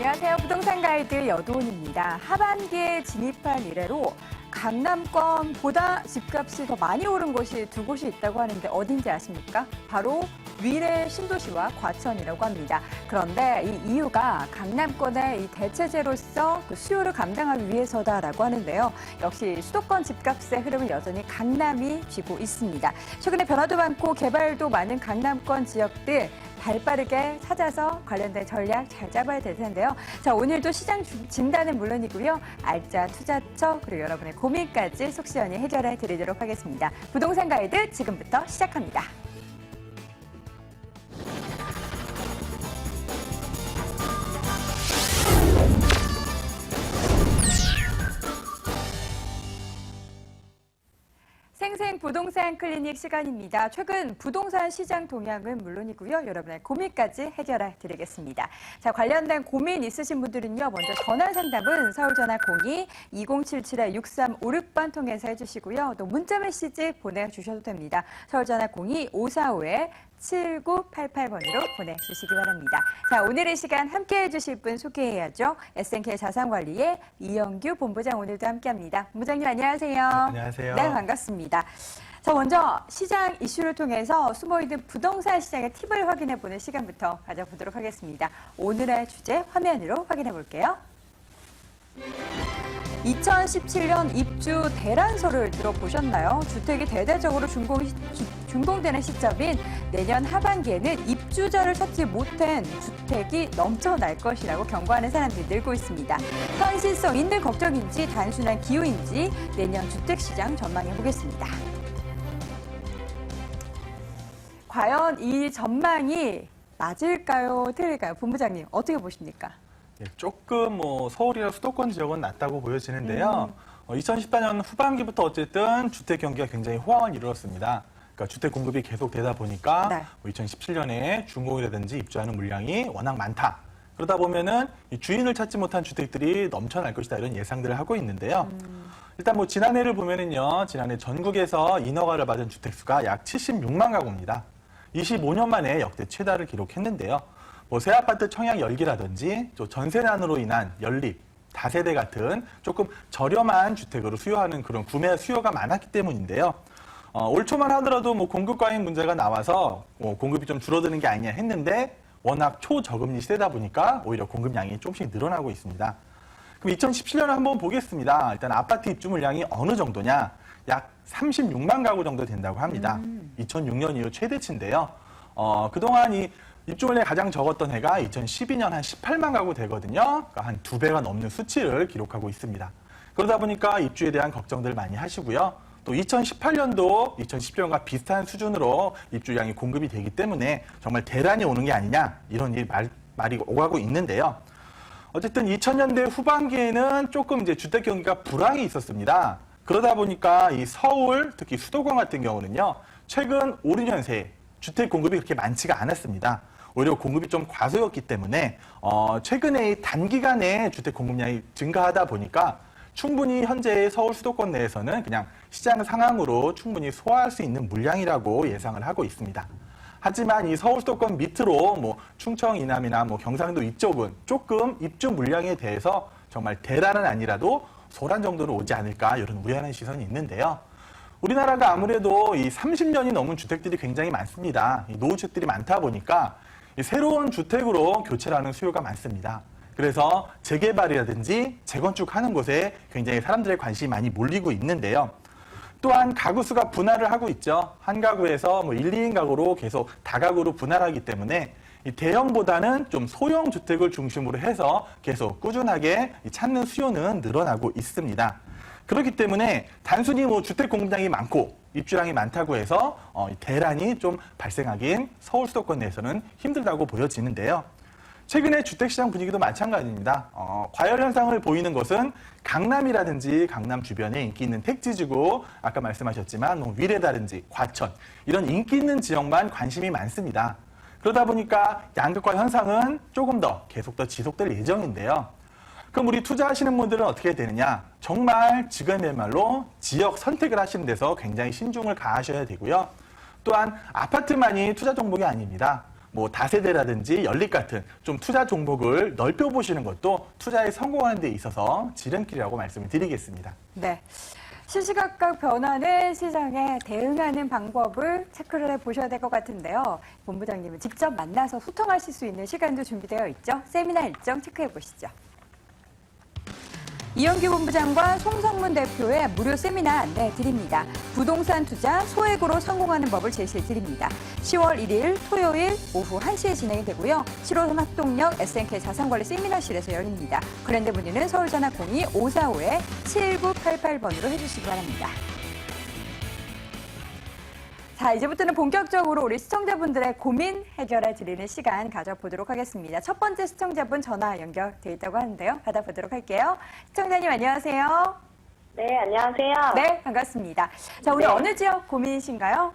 안녕하세요. 부동산 가이드 여도은입니다. 하반기에 진입한 이래로 강남권보다 집값이 더 많이 오른 곳이 두 곳이 있다고 하는데 어딘지 아십니까? 바로 위례 신도시와 과천이라고 합니다. 그런데 이 이유가 강남권의 이 대체제로서 그 수요를 감당하기 위해서다라고 하는데요. 역시 수도권 집값의 흐름을 여전히 강남이 쥐고 있습니다. 최근에 변화도 많고 개발도 많은 강남권 지역들 발빠르게 찾아서 관련된 전략 잘 잡아야 될 텐데요. 자, 오늘도 시장 진단은 물론이고요. 알짜 투자처 그리고 여러분의 고민까지 속 시원히 해결해 드리도록 하겠습니다. 부동산 가이드 지금부터 시작합니다. 생생 부동산 클리닉 시간입니다. 최근 부동산 시장 동향은 물론이고요. 여러분의 고민까지 해결해 드리겠습니다. 자, 관련된 고민 있으신 분들은요. 먼저 전화 상담은 서울전화 02-2077-6356번 통해서 해주시고요. 또 문자 메시지 보내주셔도 됩니다. 서울전화 02-5452-7988번으로 보내주시기 바랍니다. 자, 오늘의 시간 함께해 주실 분 소개해야죠. SNK 자산관리의 이영규 본부장 오늘도 함께합니다. 본부장님 안녕하세요. 네, 안녕하세요. 네, 반갑습니다. 자, 먼저 시장 이슈를 통해서 숨어있는 부동산 시장의 팁을 확인해보는 시간부터 가져보도록 하겠습니다. 오늘의 주제 화면으로 확인해볼게요. 2017년 입주 대란설을 들어보셨나요? 주택이 대대적으로 준공되는 시점인 내년 하반기에는 입주자를 찾지 못한 주택이 넘쳐날 것이라고 경고하는 사람들이 늘고 있습니다. 현실성인들 걱정인지 단순한 기우인지 내년 주택시장 전망해보겠습니다. 과연 이 전망이 맞을까요? 틀릴까요? 본부장님 어떻게 보십니까? 네, 조금 서울이나 수도권 지역은 낮다고 보여지는데요. 2014년 후반기부터 어쨌든 주택 경기가 굉장히 호황을 이루었습니다. 그러니까 주택 공급이 계속 되다 보니까 네. 2017년에 준공이라든지 입주하는 물량이 워낙 많다. 그러다 보면은 이 주인을 찾지 못한 주택들이 넘쳐날 것이다 이런 예상들을 하고 있는데요. 일단 지난해를 보면은요, 지난해 전국에서 인허가를 받은 주택 수가 약 76만 가구입니다. 25년 만에 역대 최다를 기록했는데요. 새 아파트 청약 열기라든지 또 전세난으로 인한 연립, 다세대 같은 조금 저렴한 주택으로 수요하는 그런 구매 수요가 많았기 때문인데요. 올 초만 하더라도 공급 과잉 문제가 나와서 공급이 좀 줄어드는 게 아니냐 했는데 워낙 초저금리 시대다 보니까 오히려 공급량이 조금씩 늘어나고 있습니다. 그럼 2017년을 한번 보겠습니다. 일단 아파트 입주 물량이 어느 정도냐? 약 36만 가구 정도 된다고 합니다. 2006년 이후 최대치인데요. 그동안 이 입주 물량이 가장 적었던 해가 2012년 한 18만 가구 되거든요. 그러니까 한 2배가 넘는 수치를 기록하고 있습니다. 그러다 보니까 입주에 대한 걱정들 많이 하시고요. 또 2018년도 2017년과 비슷한 수준으로 입주량이 공급이 되기 때문에 정말 대란이 오는 게 아니냐 이런 말이 오가고 있는데요. 어쨌든 2000년대 후반기에는 조금 이제 주택 경기가 불황이 있었습니다. 그러다 보니까 이 서울, 특히 수도권 같은 경우는요, 최근 5, 6년 새 주택 공급이 그렇게 많지가 않았습니다. 오히려 공급이 좀 과소였기 때문에 최근에 단기간에 주택 공급량이 증가하다 보니까 충분히 현재 서울 수도권 내에서는 그냥 시장 상황으로 충분히 소화할 수 있는 물량이라고 예상을 하고 있습니다. 하지만 이 서울 수도권 밑으로 충청 이남이나 경상도 이쪽은 조금 입주 물량에 대해서 정말 대란은 아니라도 소란 정도로 오지 않을까 이런 우려하는 시선이 있는데요. 우리나라가 아무래도 이 30년이 넘은 주택들이 굉장히 많습니다. 이 노후주택들이 많다 보니까 이 새로운 주택으로 교체를 하는 수요가 많습니다. 그래서 재개발이라든지 재건축하는 곳에 굉장히 사람들의 관심이 많이 몰리고 있는데요. 또한 가구 수가 분할을 하고 있죠. 한 가구에서 1, 2인 가구로 계속 다가구로 분할하기 때문에 이 대형보다는 좀 소형 주택을 중심으로 해서 계속 꾸준하게 찾는 수요는 늘어나고 있습니다. 그렇기 때문에 단순히 주택 공급량이 많고 입주량이 많다고 해서 대란이 좀 발생하긴 서울 수도권 내에서는 힘들다고 보여지는데요. 최근에 주택시장 분위기도 마찬가지입니다. 과열 현상을 보이는 것은 강남이라든지 강남 주변에 인기 있는 택지지구, 아까 말씀하셨지만 위례다든지 과천 이런 인기 있는 지역만 관심이 많습니다. 그러다 보니까 양극화 현상은 조금 더 계속 더 지속될 예정인데요. 그럼 우리 투자하시는 분들은 어떻게 되느냐? 정말 지금의말로 지역 선택을 하시는 데서 굉장히 신중을 가하셔야 되고요. 또한 아파트만이 투자 종목이 아닙니다. 뭐 다세대라든지 연립 같은 좀 투자 종목을 넓혀보시는 것도 투자에 성공하는 데 있어서 지름길이라고 말씀을 드리겠습니다. 네. 시시각각 변하는 시장에 대응하는 방법을 체크를 해보셔야 될 것 같은데요. 본부장님은 직접 만나서 소통하실 수 있는 시간도 준비되어 있죠. 세미나 일정 체크해 보시죠. 이영규 본부장과 송성문 대표의 무료 세미나 안내 드립니다. 부동산 투자 소액으로 성공하는 법을 제시해 드립니다. 10월 1일 토요일 오후 1시에 진행이 되고요. 7호선 학동역 SNK 자산관리 세미나실에서 열립니다. 관련된 문의는 서울전화 02-545-7988번으로 해주시기 바랍니다. 자, 이제부터는 본격적으로 우리 시청자분들의 고민 해결해 드리는 시간 가져보도록 하겠습니다. 첫 번째 시청자분 전화 연결돼 있다고 하는데요. 받아보도록 할게요. 시청자님 안녕하세요. 네, 안녕하세요. 네, 반갑습니다. 자, 우리 네. 어느 지역 고민이신가요?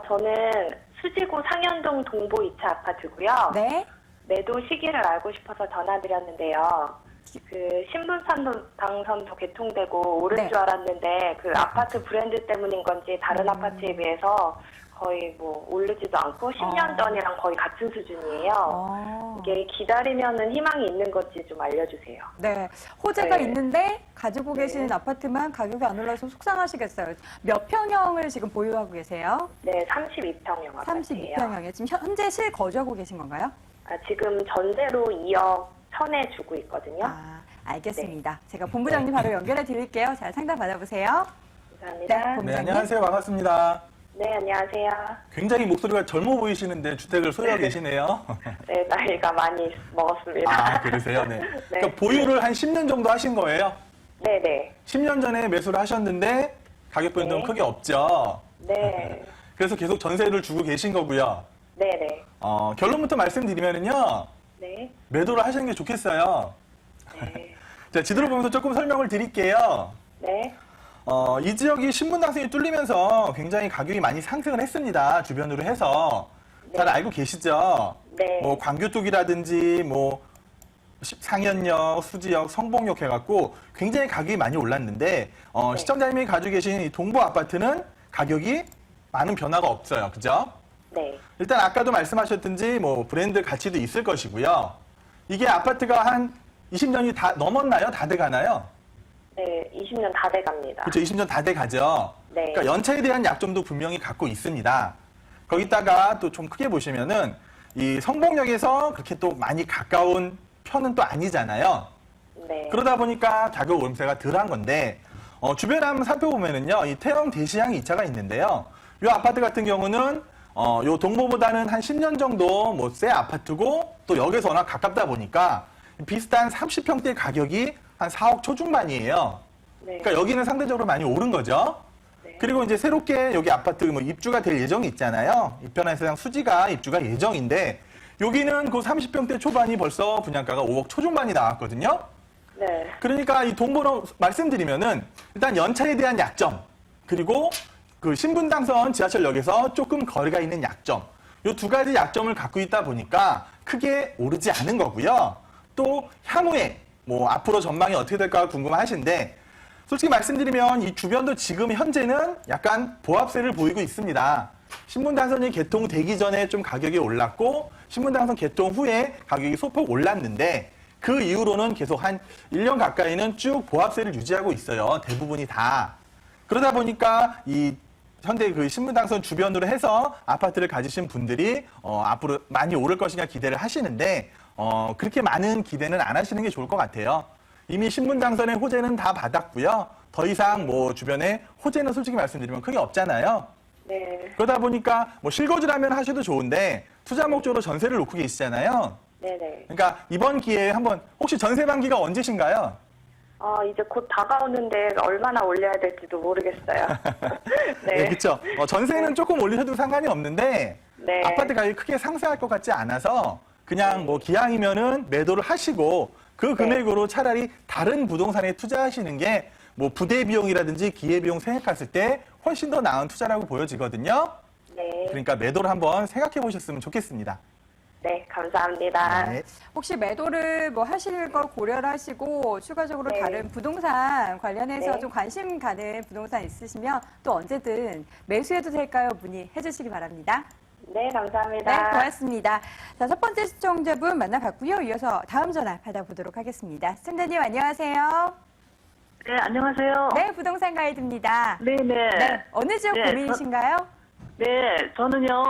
저는 수지구 상현동 동보 2차 아파트고요. 네. 매도 시기를 알고 싶어서 전화드렸는데요. 그 신분상도 당선도 개통되고 오를 네. 줄 알았는데 그 아파트 브랜드 때문인 건지 다른 아파트에 비해서 거의 뭐 오르지도 않고 10년 전이랑 거의 같은 수준이에요. 이게 기다리면은 희망이 있는 건지 좀 알려주세요. 네. 호재가 네. 있는데 가지고 계시는 아파트만 가격이 안 올라서 속상하시겠어요. 몇 평형을 지금 보유하고 계세요? 네, 32평형 아파트예요. 32평형에 지금 현재 실거주하고 계신 건가요? 지금 전세로 2억 1,000에 주고 있거든요. 아, 알겠습니다. 제가 본부장님 바로 연결해 드릴게요. 잘 상담 받아보세요. 감사합니다. 네, 네, 본부장님. 안녕하세요. 반갑습니다. 네, 안녕하세요. 굉장히 목소리가 젊어 보이시는데 주택을 소유하고 계시네요. 네, 나이가 많이 먹었습니다. 아, 그러세요? 네. 네. 그러니까 보유를 한 10년 정도 하신 거예요? 네네. 10년 전에 매수를 하셨는데 가격 변동은 네. 크게 없죠? 네. 그래서 계속 전세를 주고 계신 거고요. 네네. 결론부터 말씀드리면은요. 네. 매도를 하시는 게 좋겠어요. 네. 자, 지도를 보면서 조금 설명을 드릴게요. 네. 이 지역이 신분당선이 뚫리면서 굉장히 가격이 많이 상승을 했습니다. 주변으로 해서. 잘 네. 알고 계시죠? 네. 뭐 광교 쪽이라든지 뭐 상현역, 수지역, 성봉역 해갖고 굉장히 가격이 많이 올랐는데 네. 시청자님이 가지고 계신 이 동보 아파트는 가격이 많은 변화가 없어요. 그죠? 네. 일단 아까도 말씀하셨든지 뭐 브랜드 가치도 있을 것이고요. 이게 아파트가 한 20년이 다 넘었나요? 다 돼가나요? 네. 20년 다 돼갑니다. 그렇죠. 20년 다 돼가죠. 네. 그러니까 연차에 대한 약점도 분명히 갖고 있습니다. 거기다가 또 좀 크게 보시면은 이 성봉역에서 그렇게 또 많이 가까운 편은 또 아니잖아요. 네. 그러다 보니까 가격 오름세가 덜한 건데 주변에 한번 살펴보면은요. 이 태영 대시양 2차가 있는데요. 이 아파트 같은 경우는 요 동보보다는 한 10년 정도 뭐 새 아파트고 또 역에서 워낙 가깝다 보니까 비슷한 30평대 가격이 한 4억 초중반이에요. 네. 그러니까 여기는 상대적으로 많이 오른 거죠. 네. 그리고 이제 새롭게 여기 아파트 뭐 입주가 될 예정이 있잖아요. 이편한 세상 수지가 입주가 예정인데 여기는 그 30평대 초반이 벌써 분양가가 5억 초중반이 나왔거든요. 네. 그러니까 이 동보로 말씀드리면은 일단 연차에 대한 약점 그리고 그 신분당선 지하철역에서 조금 거리가 있는 약점 이 두 가지 약점을 갖고 있다 보니까 크게 오르지 않은 거고요. 또 향후에 뭐 앞으로 전망이 어떻게 될까 궁금하신데 솔직히 말씀드리면 이 주변도 지금 현재는 약간 보합세를 보이고 있습니다. 신분당선이 개통되기 전에 좀 가격이 올랐고 신분당선 개통 후에 가격이 소폭 올랐는데 그 이후로는 계속 한 1년 가까이는 쭉 보합세를 유지하고 있어요. 대부분이 다. 그러다 보니까 이 현대 그 신분당선 주변으로 해서 아파트를 가지신 분들이 앞으로 많이 오를 것이냐 기대를 하시는데 그렇게 많은 기대는 안 하시는 게 좋을 것 같아요. 이미 신분당선의 호재는 다 받았고요. 더 이상 뭐 주변에 호재는 솔직히 말씀드리면 크게 없잖아요. 네. 그러다 보니까 뭐 실거주라면 하셔도 좋은데 투자 목적으로 전세를 놓고 계시잖아요. 네네. 그러니까 이번 기회에 한번 혹시 전세 만기가 언제신가요? 이제 곧 다가오는데 얼마나 올려야 될지도 모르겠어요. 네, 그렇죠. 전세는 조금 올리셔도 상관이 없는데 네. 아파트 가격이 크게 상승할 것 같지 않아서 그냥 뭐 기왕이면은 매도를 하시고 그 금액으로 차라리 다른 부동산에 투자하시는 게 뭐 부대 비용이라든지 기회 비용 생각했을 때 훨씬 더 나은 투자라고 보여지거든요. 네. 그러니까 매도를 한번 생각해 보셨으면 좋겠습니다. 네, 감사합니다. 네. 혹시 매도를 뭐 하실 걸 고려를 하시고 추가적으로 네. 다른 부동산 관련해서 네. 좀 관심 가는 부동산 있으시면 또 언제든 매수해도 될까요? 문의해 주시기 바랍니다. 네, 감사합니다. 네, 고맙습니다. 자, 첫 번째 시청자분 만나봤고요. 이어서 다음 전화 받아보도록 하겠습니다. 시청자님 안녕하세요. 네, 안녕하세요. 네, 부동산 가이드입니다. 네네. 네, 어느 지역 네, 고민이신가요? 네, 저는요,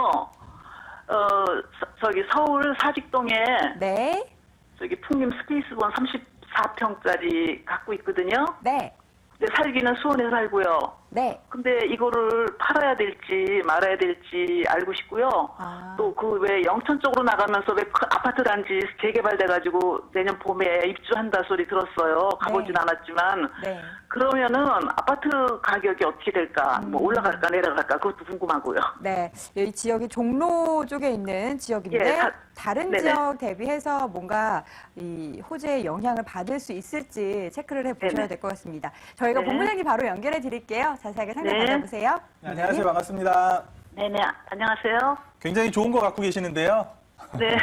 저기 서울 사직동에 네, 저기 풍림 스페이스본 34평짜리 갖고 있거든요. 네, 근데 살기는 수원에 살고요. 네. 근데 이거를 팔아야 될지 말아야 될지 알고 싶고요. 아. 또 그 왜 영천 쪽으로 나가면서 왜 그 아파트 단지 재개발돼가지고 내년 봄에 입주한다 소리 들었어요. 가보진 네. 않았지만. 네. 그러면은 아파트 가격이 어떻게 될까? 뭐 올라갈까 내려갈까? 그것도 궁금하고요. 네, 이 지역이 종로 쪽에 있는 지역인데 예, 다른 네네. 지역 대비해서 뭔가 이 호재의 영향을 받을 수 있을지 체크를 해보셔야 네네. 될 것 같습니다. 저희가 네. 본부장님 바로 연결해 드릴게요. 자세하게 상담 네. 받아보세요. 네, 안녕하세요. 반갑습니다. 네네, 안녕하세요. 굉장히 좋은 거 갖고 계시는데요. 네.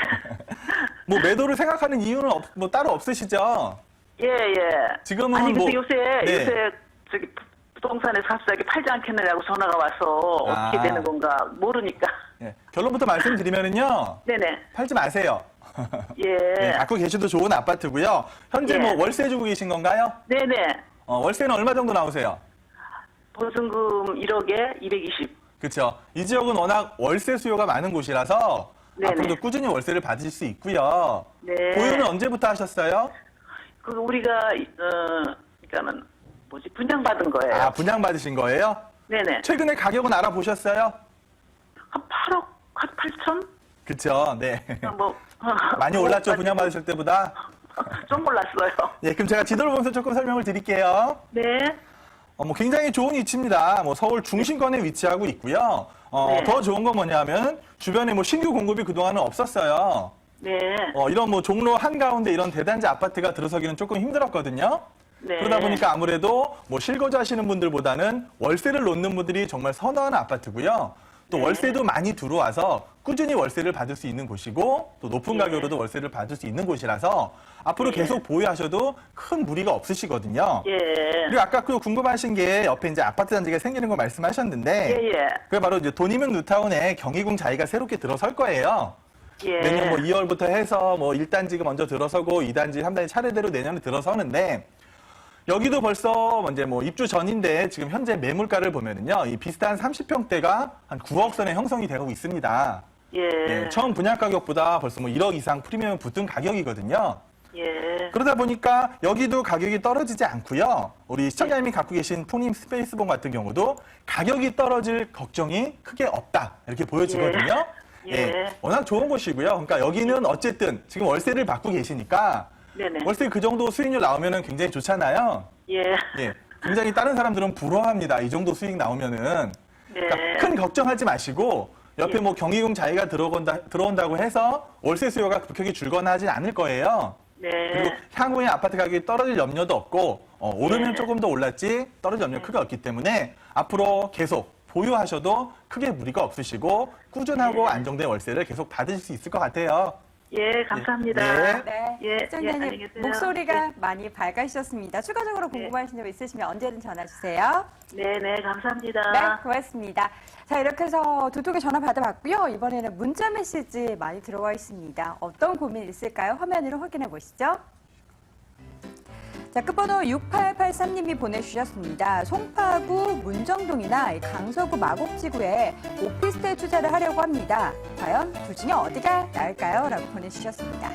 뭐 매도를 생각하는 이유는 뭐 따로 없으시죠? 예, 예. 지금은 아니, 근데 뭐- 요새 저기 부동산에서 갑자기 팔지 않겠느냐고 전화가 와서 어떻게 아. 되는 건가 모르니까. 예, 결론부터 말씀드리면은요. 네네. 팔지 마세요. 예. 예, 갖고 계셔도 좋은 아파트고요. 현재 예. 뭐 월세 주고 계신 건가요? 네네. 월세는 얼마 정도 나오세요? 보증금 1억에 220. 그렇죠. 이 지역은 워낙 월세 수요가 많은 곳이라서 네네. 앞으로도 꾸준히 월세를 받으실 수 있고요. 네. 보유는 언제부터 하셨어요? 그 우리가 그러니까는 뭐지 분양받은 거예요. 아, 분양받으신 거예요? 네네. 최근에 가격은 알아보셨어요? 한 8억, 한 8천? 그렇죠. 네. 뭐 많이 올랐죠, 분양받으실 때보다? 좀 올랐어요. 예, 그럼 제가 지도를 보면서 조금 설명을 드릴게요. 네. 뭐 굉장히 좋은 위치입니다. 뭐 서울 중심권에 위치하고 있고요. 네. 더 좋은 건 뭐냐면 주변에 뭐 신규 공급이 그동안은 없었어요. 네. 이런 뭐 종로 한가운데 이런 대단지 아파트가 들어서기는 조금 힘들었거든요. 네. 그러다 보니까 아무래도 뭐 실거주 하시는 분들보다는 월세를 놓는 분들이 정말 선호하는 아파트고요. 또 네. 월세도 많이 들어와서 꾸준히 월세를 받을 수 있는 곳이고 또 높은 네. 가격으로도 월세를 받을 수 있는 곳이라서 앞으로 네. 계속 보유하셔도 큰 무리가 없으시거든요. 예. 그리고 아까 그 궁금하신 게 옆에 이제 아파트 단지가 생기는 거 말씀하셨는데 예, 예. 그게 바로 이제 도니명 뉴타운에 경희궁 자이가 새롭게 들어설 거예요. 예. 내년 뭐 2월부터 해서 뭐 1단지가 먼저 들어서고 2단지, 3단지 차례대로 내년에 들어서는데 여기도 벌써 이제 뭐 입주 전인데 지금 현재 매물가를 보면은요. 이 비슷한 30평대가 한 9억 선에 형성이 되고 있습니다. 예. 예, 처음 분양 가격보다 벌써 뭐 1억 이상 프리미엄 붙은 가격이거든요. 예. 그러다 보니까 여기도 가격이 떨어지지 않고요. 우리 시청자님이 갖고 계신 풍림 스페이스본 같은 경우도 가격이 떨어질 걱정이 크게 없다. 이렇게 보여지거든요. 예. 워낙 좋은 곳이고요. 그러니까 여기는 어쨌든 지금 월세를 받고 계시니까 네네. 월세 그 정도 수익률 나오면은 굉장히 좋잖아요. 예. 예. 굉장히 다른 사람들은 부러워합니다. 이 정도 수익 나오면은. 네. 그러니까 큰 걱정하지 마시고 옆에 예. 뭐 경희궁 자리가 들어온다고 해서 월세 수요가 급격히 줄거나 하진 않을 거예요. 네. 그리고 향후에 아파트 가격이 떨어질 염려도 없고 오르면 예. 조금 더 올랐지 떨어질 염려 크게 없기 때문에 앞으로 계속 보유하셔도 크게 무리가 없으시고 꾸준하고 예. 안정된 월세를 계속 받으실 수 있을 것 같아요. 예, 감사합니다. 네. 네, 예, 시청자님 안녕히 계세요. 목소리가 많이 밝아지셨습니다. 추가적으로 궁금하신 점 있으시면 언제든 전화 주세요. 네, 네, 감사합니다. 네, 고맙습니다. 자, 이렇게 해서 두 통의 전화 받아봤고요. 이번에는 문자 메시지 많이 들어와 있습니다. 어떤 고민이 있을까요? 화면으로 확인해 보시죠. 자, 끝번호 6883님이 보내주셨습니다. 송파구 문정동이나 강서구 마곡지구에 오피스텔 투자를 하려고 합니다. 과연 둘 중에 어디가 나을까요? 라고 보내주셨습니다.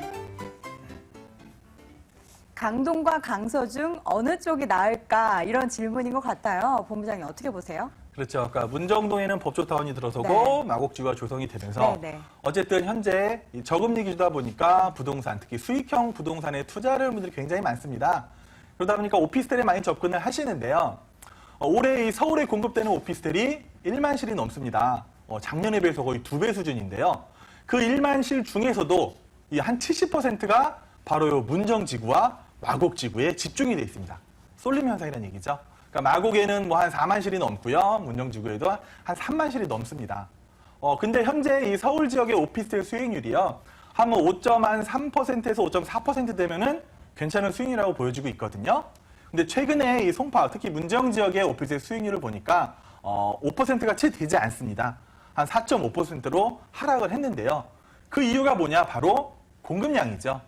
강동과 강서 중 어느 쪽이 나을까? 이런 질문인 것 같아요. 본부장님 어떻게 보세요? 그렇죠. 그러니까 문정동에는 법조타운이 들어서고 네. 마곡지구가 조성이 되면서 네, 네. 어쨌든 현재 이 저금리 기주다 보니까 부동산, 특히 수익형 부동산에 투자를 하는 분들이 굉장히 많습니다. 그러다 보니까 오피스텔에 많이 접근을 하시는데요. 올해 이 서울에 공급되는 오피스텔이 1만 실이 넘습니다. 작년에 비해서 거의 2배 수준인데요. 그 1만 실 중에서도 이 한 70%가 바로 요 문정지구와 마곡지구에 집중이 되어 있습니다. 쏠림 현상이라는 얘기죠. 그러니까 마곡에는 뭐 한 4만 실이 넘고요. 문정지구에도 한 3만 실이 넘습니다. 근데 현재 이 서울 지역의 오피스텔 수익률이요. 한 5.3%에서 5.4% 되면은 괜찮은 수익률이라고 보여지고 있거든요. 근데 최근에 이 송파, 특히 문정 지역의 오피스텔 수익률을 보니까 5%가 채 되지 않습니다. 한 한 4.5%로 하락을 했는데요. 그 이유가 뭐냐? 바로 공급량이죠.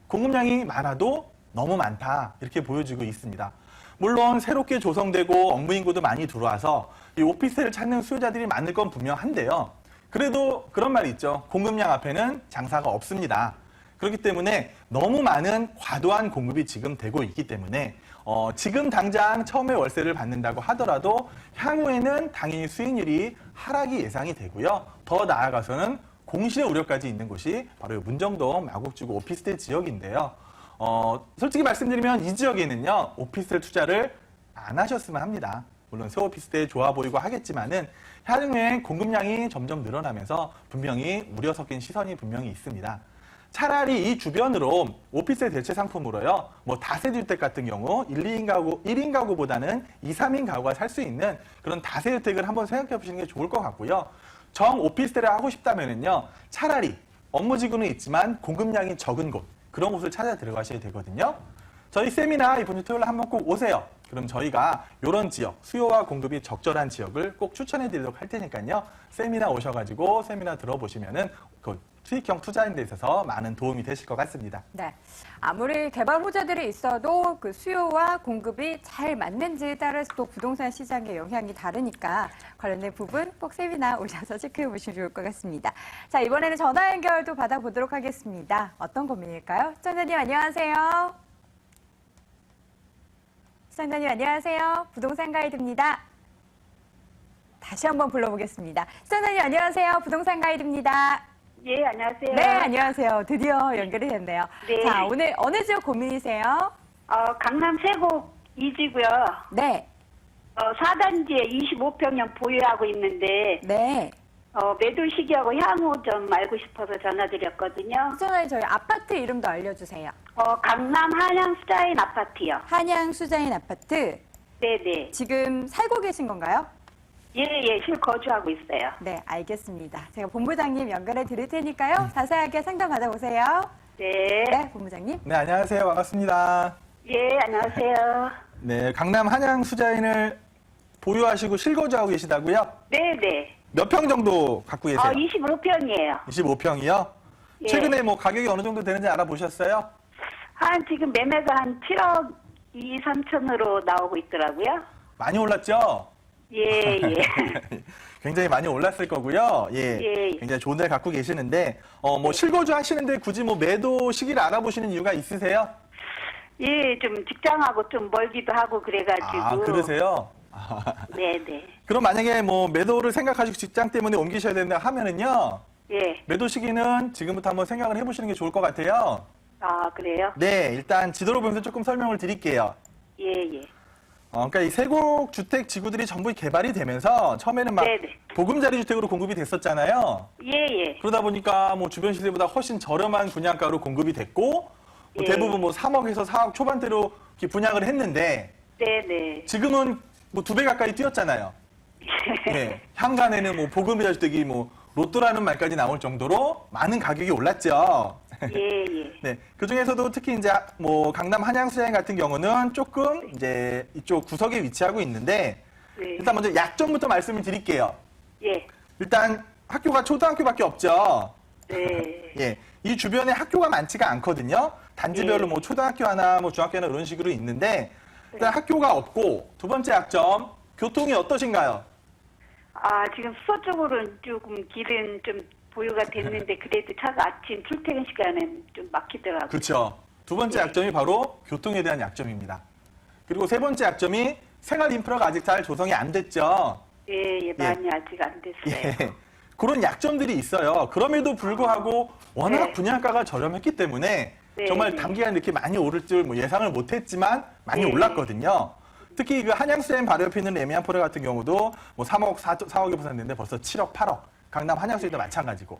공급량이 많아도 너무 많다 이렇게 보여지고 있습니다. 물론 새롭게 조성되고 업무 인구도 많이 들어와서 이 오피스텔을 찾는 수요자들이 많을 건 분명한데요. 그래도 그런 말이 있죠. 공급량 앞에는 장사가 없습니다. 그렇기 때문에 너무 많은 과도한 공급이 지금 되고 있기 때문에 지금 당장 처음에 월세를 받는다고 하더라도 향후에는 당연히 수익률이 하락이 예상이 되고요. 더 나아가서는 공실의 우려까지 있는 곳이 바로 문정동 마곡지구 오피스텔 지역인데요. 솔직히 말씀드리면 이 지역에는요, 오피스텔 투자를 안 하셨으면 합니다. 물론 새 오피스텔 좋아 보이고 하겠지만은 향후에 공급량이 점점 늘어나면서 분명히 우려 섞인 시선이 분명히 있습니다. 차라리 이 주변으로 오피스텔 대체 상품으로요, 뭐 다세주택 같은 경우 1인 가구, 1인 가구보다는 2, 3인 가구가 살 수 있는 그런 다세주택을 한번 생각해 보시는 게 좋을 것 같고요. 정 오피스텔을 하고 싶다면은요, 차라리 업무지구는 있지만 공급량이 적은 곳, 그런 곳을 찾아 들어가셔야 되거든요. 저희 세미나 이번 주 토요일에 한번 꼭 오세요. 그럼 저희가 이런 지역, 수요와 공급이 적절한 지역을 꼭 추천해 드리도록 할 테니까요. 세미나 오셔가지고 세미나 들어보시면은 그 수익형 투자인 데 있어서 많은 도움이 되실 것 같습니다. 네. 아무리 개발 호재들이 있어도 그 수요와 공급이 잘 맞는지에 따라서 또 부동산 시장의 영향이 다르니까 관련된 부분 꼭 세미나 오셔서 체크해 보시면 좋을 것 같습니다. 자, 이번에는 전화 연결도 받아보도록 하겠습니다. 어떤 고민일까요? 시청자님 안녕하세요. 시청자님 안녕하세요. 부동산 가이드입니다. 다시 한번 불러보겠습니다. 시청자님 안녕하세요. 부동산 가이드입니다. 예, 안녕하세요. 네, 안녕하세요. 드디어 연결이 됐네요. 네. 자, 오늘 어느 지역 고민이세요? 강남 세곡 2지고요. 네, 4단지에 25평형 보유하고 있는데 네. 매도 시기하고 향후 좀 알고 싶어서 전화드렸거든요. 시청자님 저희 아파트 이름도 알려주세요. 강남 한양 스타인 아파트요. 한양 수자인 아파트. 네네. 지금 살고 계신 건가요? 예, 실거주하고 있어요. 네, 알겠습니다. 제가 본부장님 연결해 드릴 테니까요. 자세하게 상담 받아보세요. 네. 네, 본부장님. 네, 안녕하세요. 반갑습니다. 예, 안녕하세요. 네, 강남 한양 수자인을 보유하시고 실거주하고 계시다고요? 네네. 몇 평 정도 갖고 계세요? 25평이에요. 25평이요? 예. 최근에 뭐 가격이 어느 정도 되는지 알아보셨어요? 지금 매매가 한 7억 2, 3천으로 나오고 있더라고요. 많이 올랐죠? 예. 굉장히 많이 올랐을 거고요. 예. 예. 굉장히 좋은 데 갖고 계시는데, 뭐 실거주 하시는데 굳이 뭐 매도 시기를 알아보시는 이유가 있으세요? 예, 좀 직장하고 좀 멀기도 하고 그래가지고. 아, 그러세요? 네네. 그럼 만약에 뭐 매도를 생각하시고 직장 때문에 옮기셔야 된다 하면은요, 예. 매도 시기는 지금부터 한번 생각을 해보시는 게 좋을 것 같아요. 그래요? 네, 일단 지도를 보면서 조금 설명을 드릴게요. 예. 그러니까 이 세곡 주택 지구들이 전부 개발이 되면서 처음에는 막 네네. 보금자리 주택으로 공급이 됐었잖아요. 예. 그러다 보니까 뭐 주변 시세보다 훨씬 저렴한 분양가로 공급이 됐고 뭐 예. 대부분 뭐 3억에서 4억 초반대로 이렇게 분양을 했는데 네네. 지금은 뭐 2배 가까이 뛰었잖아요. 네, 향간에는 뭐 보금자리 주택이 뭐 로또라는 말까지 나올 정도로 많은 가격이 올랐죠. 예. 네, 그 중에서도 특히 이제 뭐 강남 한양수자인 같은 경우는 조금 이제 이쪽 구석에 위치하고 있는데 네. 일단 먼저 약점부터 말씀을 드릴게요. 예. 일단 학교가 초등학교밖에 없죠. 네. 예, 이 주변에 학교가 많지가 않거든요. 단지별로 네. 뭐 초등학교 하나, 뭐 중학교 하나 이런 식으로 있는데 일단 학교가 없고 두 번째 약점 교통이 어떠신가요? 지금 수서 쪽으로는 조금 길은 좀 보유가 됐는데 그래도 차가 아침 출퇴근 시간엔 좀 막히더라고요. 그렇죠. 두 번째 네. 약점이 바로 교통에 대한 약점입니다. 그리고 세 번째 약점이 생활 인프라가 아직 잘 조성이 안 됐죠. 예. 많이 아직 안 됐어요. 예. 그런 약점들이 있어요. 그럼에도 불구하고 워낙 네. 분양가가 저렴했기 때문에 네. 정말 단기간 이렇게 많이 오를 줄 뭐 예상을 못했지만 많이 네. 올랐거든요. 특히 그 한양수자인 바로 옆에 있는 레미안포레 같은 경우도 뭐 3억, 4억에 부산됐는데 벌써 7억, 8억. 강남 한양수자도 마찬가지고.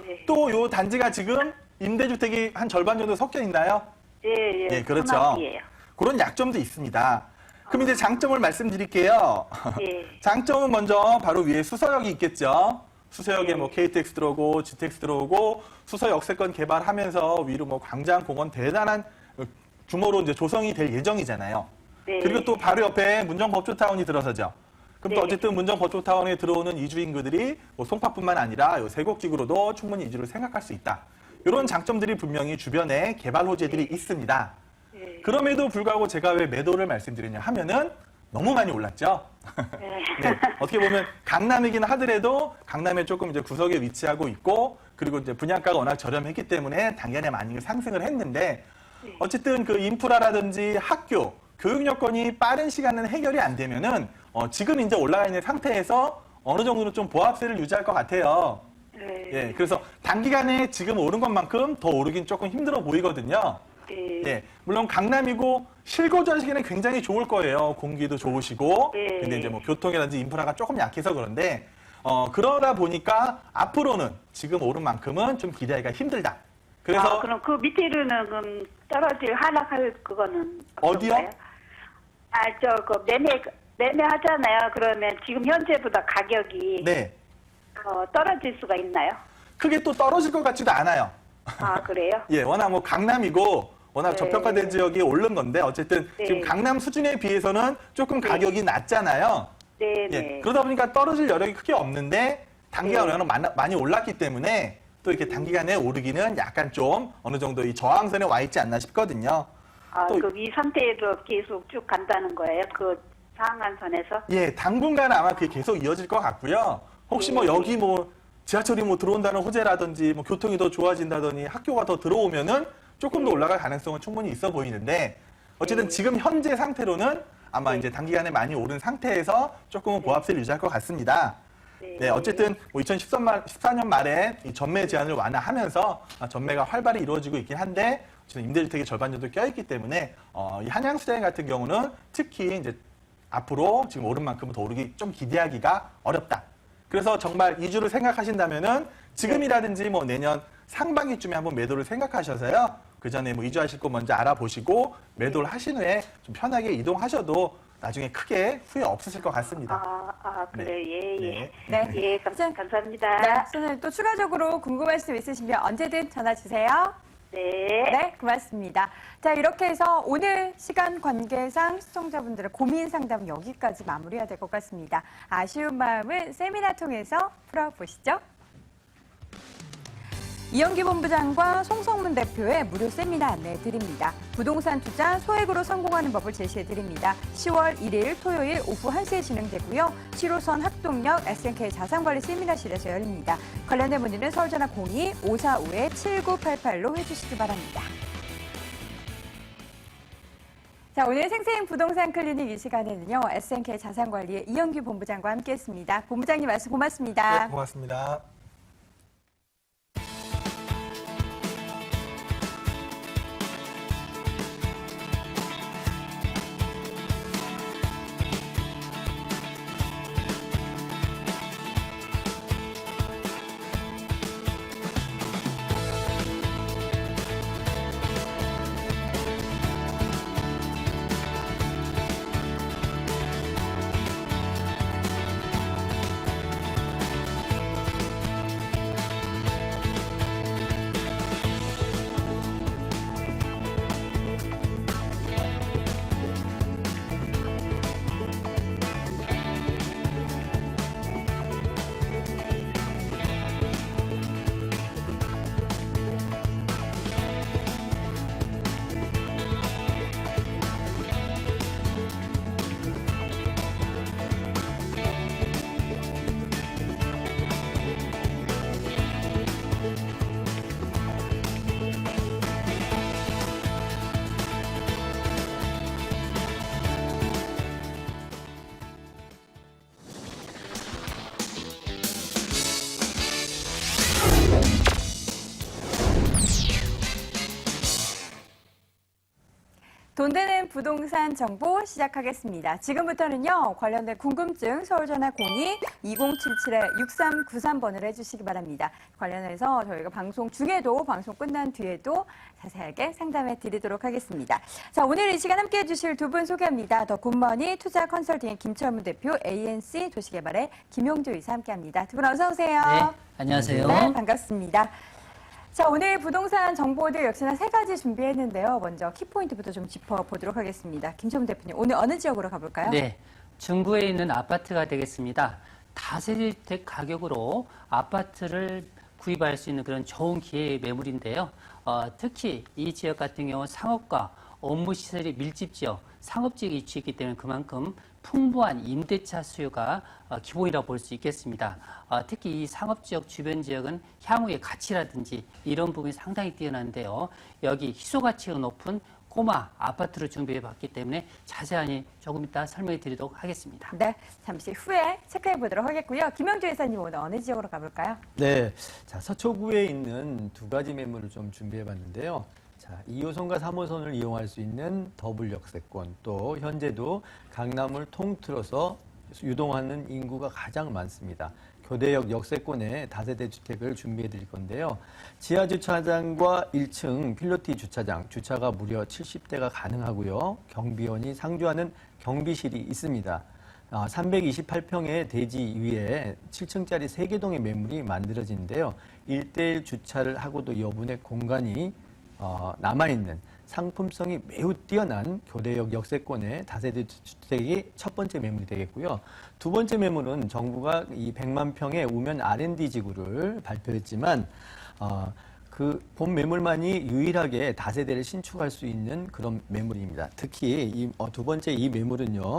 네. 또 요 단지가 지금 임대주택이 한 절반 정도 섞여 있나요? 예. 예, 그렇죠. 소나기예요. 그런 약점도 있습니다. 그럼 이제 장점을 말씀드릴게요. 예. 장점은 먼저 바로 위에 수서역이 있겠죠. 수서역에 네. 뭐 KTX 들어오고 GTX 들어오고 수서 역세권 개발하면서 위로 뭐 광장, 공원 대단한 규모로 이제 조성이 될 예정이잖아요. 네. 그리고 또 바로 옆에 문정법조타운이 들어서죠. 그럼 또 네. 어쨌든 문정거주타운에 들어오는 이주 인구들이 뭐 송파뿐만 아니라 요 세곡지구로도 충분히 이주를 생각할 수 있다. 이런 장점들이 분명히 주변에 개발 호재들이 있습니다. 네. 그럼에도 불구하고 제가 왜 매도를 말씀드리냐 하면은 너무 많이 올랐죠. 네. 네, 어떻게 보면 강남이긴 하더라도 강남에 조금 이제 구석에 위치하고 있고 그리고 이제 분양가가 워낙 저렴했기 때문에 당연히 많이 상승을 했는데 어쨌든 그 인프라라든지 학교, 교육 여건이 빠른 시간은 해결이 안 되면은 지금 이제 올라가 있는 상태에서 어느 정도는 좀 보합세를 유지할 것 같아요. 네. 예, 그래서 단기간에 지금 오른 것만큼 더 오르긴 조금 힘들어 보이거든요. 네. 예, 물론 강남이고 실거주하시기에는 굉장히 좋을 거예요. 공기도 좋으시고. 네. 근데 이제 뭐 교통이라든지 인프라가 조금 약해서 그런데 그러다 보니까 앞으로는 지금 오른 만큼은 좀 기대하기가 힘들다. 그래서 그럼 그 밑으로는 그럼 떨어질 하락할 그거는 어디요? 없던가요? 그 매매하잖아요. 그러면 지금 현재보다 가격이 네, 떨어질 수가 있나요? 크게 또 떨어질 것 같지도 않아요. 아, 그래요? 예, 워낙 뭐 강남이고 워낙 네. 저평가된 지역이 오른 건데 어쨌든 네. 지금 강남 수준에 비해서는 조금 가격이 낮잖아요. 네, 예, 네. 그러다 보니까 떨어질 여력이 크게 없는데 단기간에 많이 올랐기 때문에 또 이렇게 단기간에 오르기는 약간 좀 어느 정도 이 저항선에 와 있지 않나 싶거든요. 또- 그 이 상태로 계속 쭉 간다는 거예요? 그 상한선에서? 예, 당분간 아마 그게 계속 이어질 것 같고요. 혹시 뭐 여기 뭐 지하철이 뭐 들어온다는 호재라든지 뭐 교통이 더 좋아진다더니 학교가 더 들어오면은 조금 더 올라갈 가능성은 충분히 있어 보이는데 어쨌든 지금 현재 상태로는 아마 이제 단기간에 많이 오른 상태에서 조금은 보합세를 유지할 것 같습니다. 네, 어쨌든 뭐 2014년 말에 이 전매 제한을 완화하면서 전매가 활발히 이루어지고 있긴 한데 지금 임대주택의 절반 정도 껴있기 때문에 이 한양시장 같은 경우는 특히 이제 앞으로 지금 오른 만큼은 더 오르기 좀 기대하기가 어렵다. 그래서 정말 이주를 생각하신다면은 지금이라든지 뭐 내년 상반기쯤에 한번 매도를 생각하셔서요. 그 전에 뭐 이주하실 거 먼저 알아보시고 매도를 하신 후에 좀 편하게 이동하셔도 나중에 크게 후회 없으실 것 같습니다. 그래, 네. 예, 예. 네. 네. 예, 선생님, 감사합니다. 네, 선생님 또 추가적으로 궁금한 점 있으시면 언제든 전화 주세요. 네. 네, 고맙습니다. 자, 이렇게 해서 오늘 시간 관계상 시청자분들의 고민 상담 여기까지 마무리해야 될 것 같습니다. 아쉬운 마음은 세미나 통해서 풀어보시죠. 이영기 본부장과 송성문 대표의 무료 세미나 안내해 드립니다. 부동산 투자 소액으로 성공하는 법을 제시해 드립니다. 10월 1일 토요일 오후 1시에 진행되고요. 7호선 학동역 SNK 자산관리 세미나실에서 열립니다. 관련된 문의는 서울전화 02-545-7988로 해주시기 바랍니다. 자, 오늘 생생 부동산 클리닉 이 시간에는요. SNK 자산관리의 이영기 본부장과 함께했습니다. 본부장님 말씀 고맙습니다. 네, 고맙습니다. 돈 되는 부동산 정보 시작하겠습니다. 지금부터는요, 관련된 궁금증 서울전화 02-2077-6393번을 해주시기 바랍니다. 관련해서 저희가 방송 중에도 방송 끝난 뒤에도 자세하게 상담해 드리도록 하겠습니다. 자, 오늘 이 시간 함께 해주실 두 분 소개합니다. 더 굿머니 투자 컨설팅의 김철문 대표, ANC 도시개발의 김용주 이사 함께합니다. 두 분 어서 오세요. 네, 안녕하세요. 네, 반갑습니다. 자, 오늘 부동산 정보들 역시나 세 가지 준비했는데요. 먼저 키포인트부터 좀 짚어보도록 하겠습니다. 김철문 대표님, 오늘 어느 지역으로 가볼까요? 네, 중구에 있는 아파트가 되겠습니다. 다세대주택 가격으로 아파트를 구입할 수 있는 그런 좋은 기회의 매물인데요. 특히 이 지역 같은 경우 상업과 업무시설이 밀집지역, 상업지역에 위치했기 때문에 그만큼 풍부한 임대차 수요가 기본이라고 볼 수 있겠습니다. 특히 이 상업지역 주변 지역은 향후의 가치라든지 이런 부분이 상당히 뛰어난데요. 여기 희소가치가 높은 꼬마 아파트를 준비해 봤기 때문에 자세하게 조금 이따 설명해 드리도록 하겠습니다. 네, 잠시 후에 체크해 보도록 하겠고요. 김영주 이사님 오늘 어느 지역으로 가볼까요? 네, 자 서초구에 있는 두 가지 매물을 좀 준비해 봤는데요. 자, 2호선과 3호선을 이용할 수 있는 더블 역세권, 또 현재도 강남을 통틀어서 유동하는 인구가 가장 많습니다. 교대역 역세권에 다세대 주택을 준비해 드릴 건데요. 지하 주차장과 1층 필로티 주차장, 주차가 무려 70대가 가능하고요. 경비원이 상주하는 경비실이 있습니다. 328평의 대지 위에 7층짜리 3개동의 매물이 만들어지는데요. 1대1 주차를 하고도 여분의 공간이 남아있는 상품성이 매우 뛰어난 교대역 역세권의 다세대 주택이 첫 번째 매물이 되겠고요. 두 번째 매물은 정부가 이 100만 평의 우면 R&D 지구를 발표했지만 그 본 매물만이 유일하게 다세대를 신축할 수 있는 그런 매물입니다. 특히 이 두 번째 이 매물은요.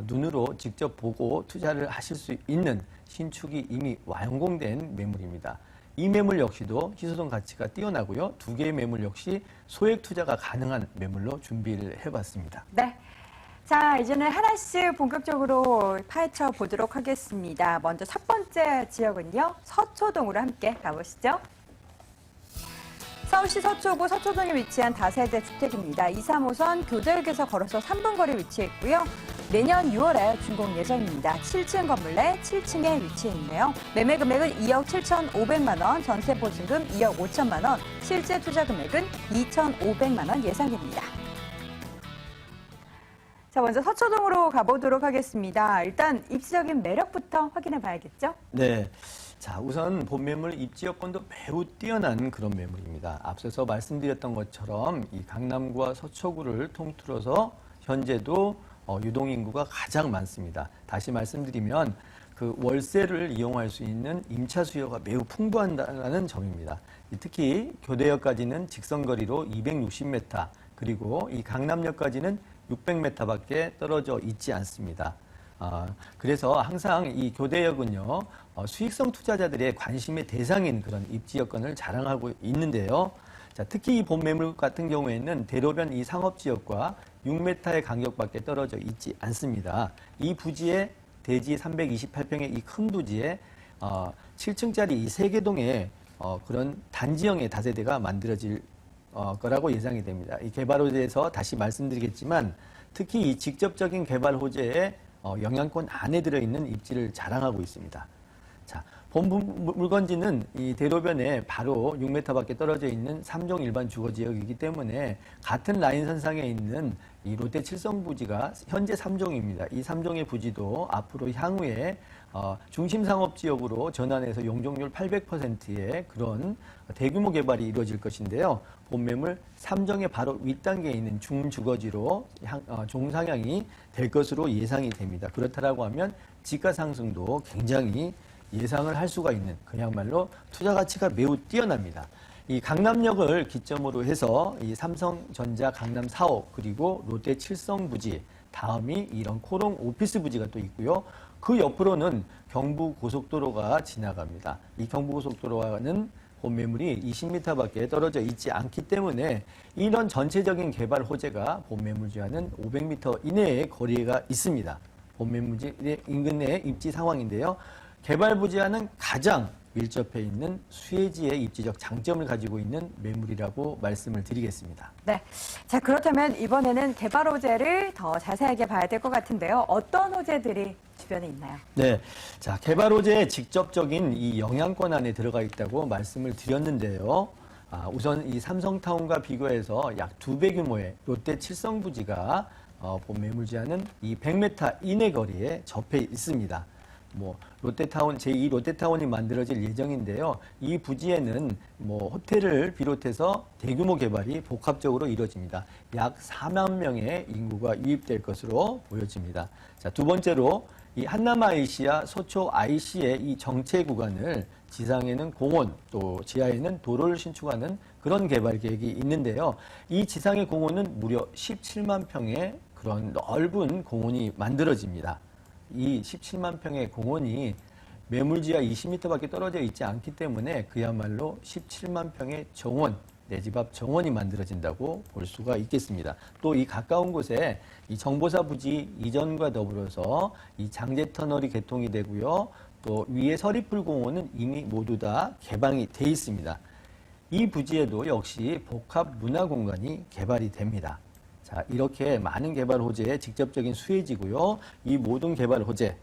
눈으로 직접 보고 투자를 하실 수 있는 신축이 이미 완공된 매물입니다. 이 매물 역시도 희소성 가치가 뛰어나고요. 두 개의 매물 역시 소액 투자가 가능한 매물로 준비를 해봤습니다. 네. 자, 이제는 하나씩 본격적으로 파헤쳐 보도록 하겠습니다. 먼저 첫 번째 지역은요, 서초동으로 함께 가보시죠. 서울시 서초구 서초동에 위치한 다세대 주택입니다. 2, 3호선 교대역에서 걸어서 3분 거리에 위치해 있고요. 내년 6월에 준공 예정입니다. 7층 건물 내 7층에 위치해 있네요. 매매 금액은 2억 7,500만 원, 전세 보증금 2억 5천만 원, 실제 투자 금액은 2,500만 원 예상됩니다. 자, 먼저 서초동으로 가보도록 하겠습니다. 일단 입지적인 매력부터 확인해 봐야겠죠? 네. 자, 우선 본 매물 입지 여건도 매우 뛰어난 그런 매물입니다. 앞서서 말씀드렸던 것처럼 이 강남구와 서초구를 통틀어서 현재도 유동인구가 가장 많습니다. 다시 말씀드리면 그 월세를 이용할 수 있는 임차 수요가 매우 풍부하다는 점입니다. 특히 교대역까지는 직선거리로 260m, 그리고 이 강남역까지는 600m밖에 떨어져 있지 않습니다. 그래서 항상 이 교대역은요, 수익성 투자자들의 관심의 대상인 그런 입지 여건을 자랑하고 있는데요. 자, 특히 이 본 매물 같은 경우에는 대로변 이 상업지역과 6m의 간격밖에 떨어져 있지 않습니다. 이 부지에 대지 328평의 이 큰 부지에 7층짜리 이 3개동의 그런 단지형의 다세대가 만들어질 거라고 예상이 됩니다. 이 개발 호재에서 다시 말씀드리겠지만 특히 이 직접적인 개발 호재에 영향권 안에 들어있는 입지를 자랑하고 있습니다. 자, 본 물건지는 이 대로변에 바로 6m밖에 떨어져 있는 3종 일반 주거지역이기 때문에 같은 라인선상에 있는 이 롯데 칠성 부지가 현재 3종입니다. 이 3종의 부지도 앞으로 향후에 중심상업지역으로 전환해서 용적률 800%의 그런 대규모 개발이 이루어질 것인데요. 본 매물 3종의 바로 윗단계에 있는 중주거지로 종상향이 될 것으로 예상이 됩니다. 그렇다라고 하면 지가 상승도 굉장히 예상을 할 수가 있는, 그야말로 투자 가치가 매우 뛰어납니다. 이 강남역을 기점으로 해서 이 삼성전자 강남 4호 그리고 롯데 칠성 부지, 다음이 이런 코롱 오피스 부지가 또 있고요. 그 옆으로는 경부고속도로가 지나갑니다. 이 경부고속도로와는 본 매물이 20m밖에 떨어져 있지 않기 때문에 이런 전체적인 개발 호재가 본 매물지와는 500m 이내의 거리가 있습니다. 본 매물지 인근의 입지 상황인데요. 개발 부지와는 가장 밀접해 있는 수혜지의 입지적 장점을 가지고 있는 매물이라고 말씀을 드리겠습니다. 네. 자, 그렇다면 이번에는 개발 호재를 더 자세하게 봐야 될 것 같은데요. 어떤 호재들이 주변에 있나요? 네. 자, 개발 호재의 직접적인 이 영향권 안에 들어가 있다고 말씀을 드렸는데요. 우선 이 삼성타운과 비교해서 약 2배 규모의 롯데 칠성 부지가 본 매물지와는 이 100m 이내 거리에 접해 있습니다. 뭐 롯데타운 제2 롯데타운이 만들어질 예정인데요. 이 부지에는 뭐 호텔을 비롯해서 대규모 개발이 복합적으로 이루어집니다. 약 4만 명의 인구가 유입될 것으로 보여집니다. 자, 두 번째로 이 한남 IC와 서초 IC의 이 정체 구간을 지상에는 공원 또 지하에는 도로를 신축하는 그런 개발 계획이 있는데요. 이 지상의 공원은 무려 17만 평의 그런 넓은 공원이 만들어집니다. 이 17만 평의 공원이 매물지하 20m밖에 떨어져 있지 않기 때문에 그야말로 17만 평의 정원, 내 집 앞 정원이 만들어진다고 볼 수가 있겠습니다. 또 이 가까운 곳에 이 정보사 부지 이전과 더불어서 이 장제터널이 개통이 되고요. 또 위에 서리풀공원은 이미 모두 다 개방이 돼 있습니다. 이 부지에도 역시 복합 문화공간이 개발이 됩니다. 자, 이렇게 많은 개발 호재의 직접적인 수혜지고요. 이 모든 개발 호재,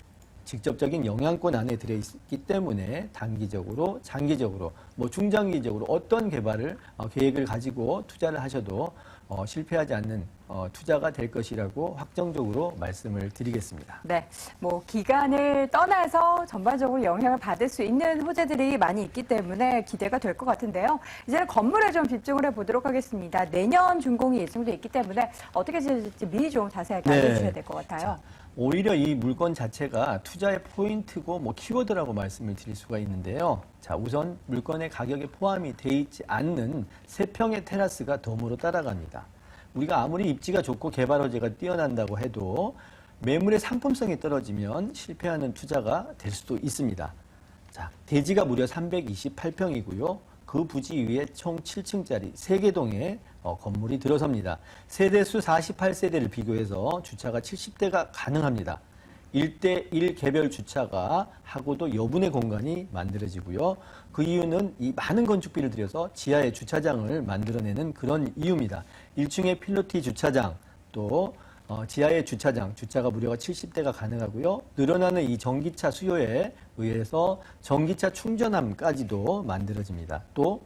직접적인 영향권 안에 들어있기 때문에 단기적으로, 장기적으로, 뭐 중장기적으로 어떤 개발을 계획을 가지고 투자를 하셔도 실패하지 않는 투자가 될 것이라고 확정적으로 말씀을 드리겠습니다. 네, 뭐 기간을 떠나서 전반적으로 영향을 받을 수 있는 호재들이 많이 있기 때문에 기대가 될 것 같은데요. 이제는 건물에 좀 집중을 해보도록 하겠습니다. 내년 준공이 예정돼 있기 때문에 어떻게 지을지 미리 좀 자세하게 알려주셔야 될 것 같아요. 자, 오히려 이 물건 자체가 투자의 포인트고 뭐 키워드라고 말씀을 드릴 수가 있는데요. 자, 우선 물건의 가격에 포함이 돼 있지 않는 3평의 테라스가 덤으로 따라갑니다. 우리가 아무리 입지가 좋고 개발 호재가 뛰어난다고 해도 매물의 상품성이 떨어지면 실패하는 투자가 될 수도 있습니다. 자, 대지가 무려 328평이고요. 그 부지 위에 총 7층짜리 3개 동의 건물이 들어섭니다. 세대수 48세대를 비교해서 주차가 70대가 가능합니다. 1대1 개별 주차가 하고도 여분의 공간이 만들어지고요. 그 이유는 이 많은 건축비를 들여서 지하에 주차장을 만들어내는 그런 이유입니다. 1층에 필로티 주차장, 또 지하의 주차장, 주차가 무려 70대가 가능하고요. 늘어나는 이 전기차 수요에 의해서 전기차 충전함까지도 만들어집니다. 또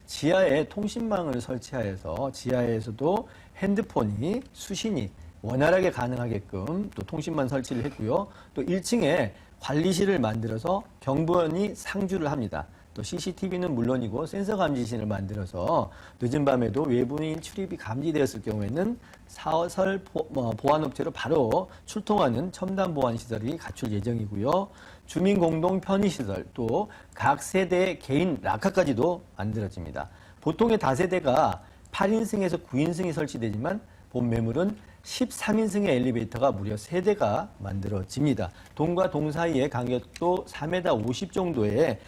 지하에 통신망을 설치하여서 지하에서도 핸드폰이, 수신이 원활하게 가능하게끔 또 통신망 설치를 했고요. 또 1층에 관리실을 만들어서 경비원이 상주를 합니다. 또 CCTV는 물론이고 센서 감지신을 만들어서 늦은 밤에도 외부인 출입이 감지되었을 경우에는 사설 보안업체로 바로 출동하는 첨단 보안 시설이 갖출 예정이고요. 주민 공동 편의시설, 또 각 세대의 개인 락카까지도 만들어집니다. 보통의 다세대가 8인승에서 9인승이 설치되지만 본 매물은 13인승의 엘리베이터가 무려 3대가 만들어집니다. 동과 동 사이의 간격도 4m 50 정도의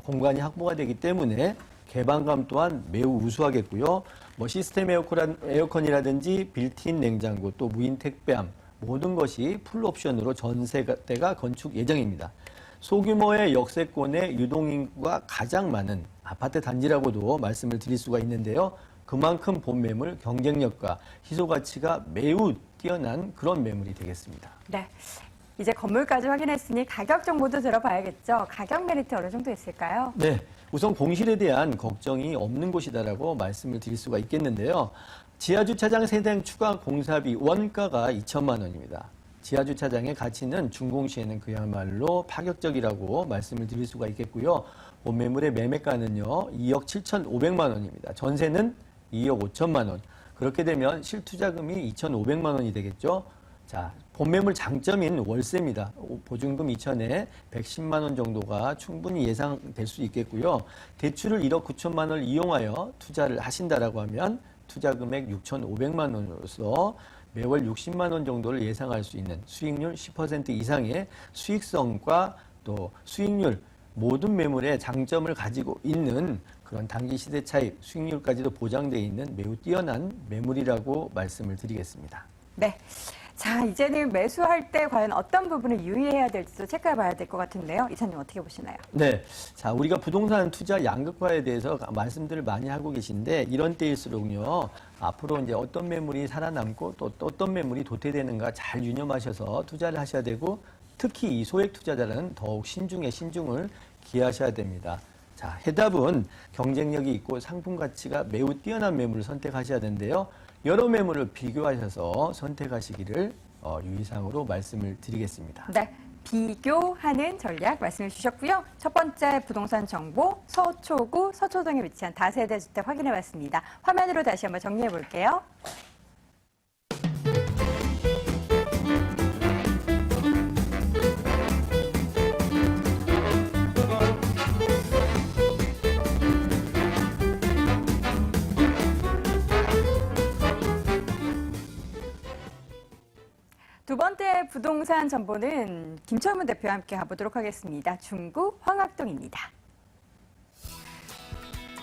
공간이 확보가 되기 때문에 개방감 또한 매우 우수하겠고요. 뭐 시스템 에어컨이라든지 빌트인 냉장고, 또 무인 택배함, 모든 것이 풀옵션으로 전 세대가 건축 예정입니다. 소규모의 역세권의 유동인구가 가장 많은 아파트 단지라고도 말씀을 드릴 수가 있는데요. 그만큼 본 매물 경쟁력과 희소 가치가 매우 뛰어난 그런 매물이 되겠습니다. 네, 이제 건물까지 확인했으니 가격 정보도 들어봐야겠죠. 가격 메리트 어느 정도 있을까요? 네, 우선 공실에 대한 걱정이 없는 곳이다라고 말씀을 드릴 수가 있겠는데요. 지하주차장 세대 추가 공사비 원가가 2천만 원입니다. 지하주차장의 가치는 준공 시에는 그야말로 파격적이라고 말씀을 드릴 수가 있겠고요. 본 매물의 매매가는요, 2억 7,500만 원입니다. 전세는 2억 5천만 원. 그렇게 되면 실투자금이 2,500만 원이 되겠죠. 자, 본 매물 장점인 월세입니다. 보증금 2천에 110만 원 정도가 충분히 예상될 수 있겠고요. 대출을 1억 9천만 원을 이용하여 투자를 하신다라고 하면 투자금액 6,500만 원으로서 매월 60만 원 정도를 예상할 수 있는 수익률 10% 이상의 수익성과 또 수익률, 모든 매물의 장점을 가지고 있는 그런 단기 시대 차익, 수익률까지도 보장되어 있는 매우 뛰어난 매물이라고 말씀을 드리겠습니다. 네. 자, 이제는 매수할 때 과연 어떤 부분을 유의해야 될지도 체크해 봐야 될 것 같은데요. 이사님 어떻게 보시나요? 네. 자, 우리가 부동산 투자 양극화에 대해서 말씀들을 많이 하고 계신데 이런 때일수록요, 앞으로 이제 어떤 매물이 살아남고 또 어떤 매물이 도태되는가 잘 유념하셔서 투자를 하셔야 되고, 특히 이 소액 투자자는 더욱 신중을 기하셔야 됩니다. 자, 해답은 경쟁력이 있고 상품 가치가 매우 뛰어난 매물을 선택하셔야 되는데요. 여러 매물을 비교하셔서 선택하시기를 유의사항으로 말씀을 드리겠습니다. 네. 비교하는 전략 말씀해 주셨고요. 첫 번째 부동산 정보, 서초구, 서초동에 위치한 다세대 주택 확인해 봤습니다. 화면으로 다시 한번 정리해 볼게요. 두 번째 부동산 정보는 김철문 대표와 함께 가보도록 하겠습니다. 중구 황학동입니다.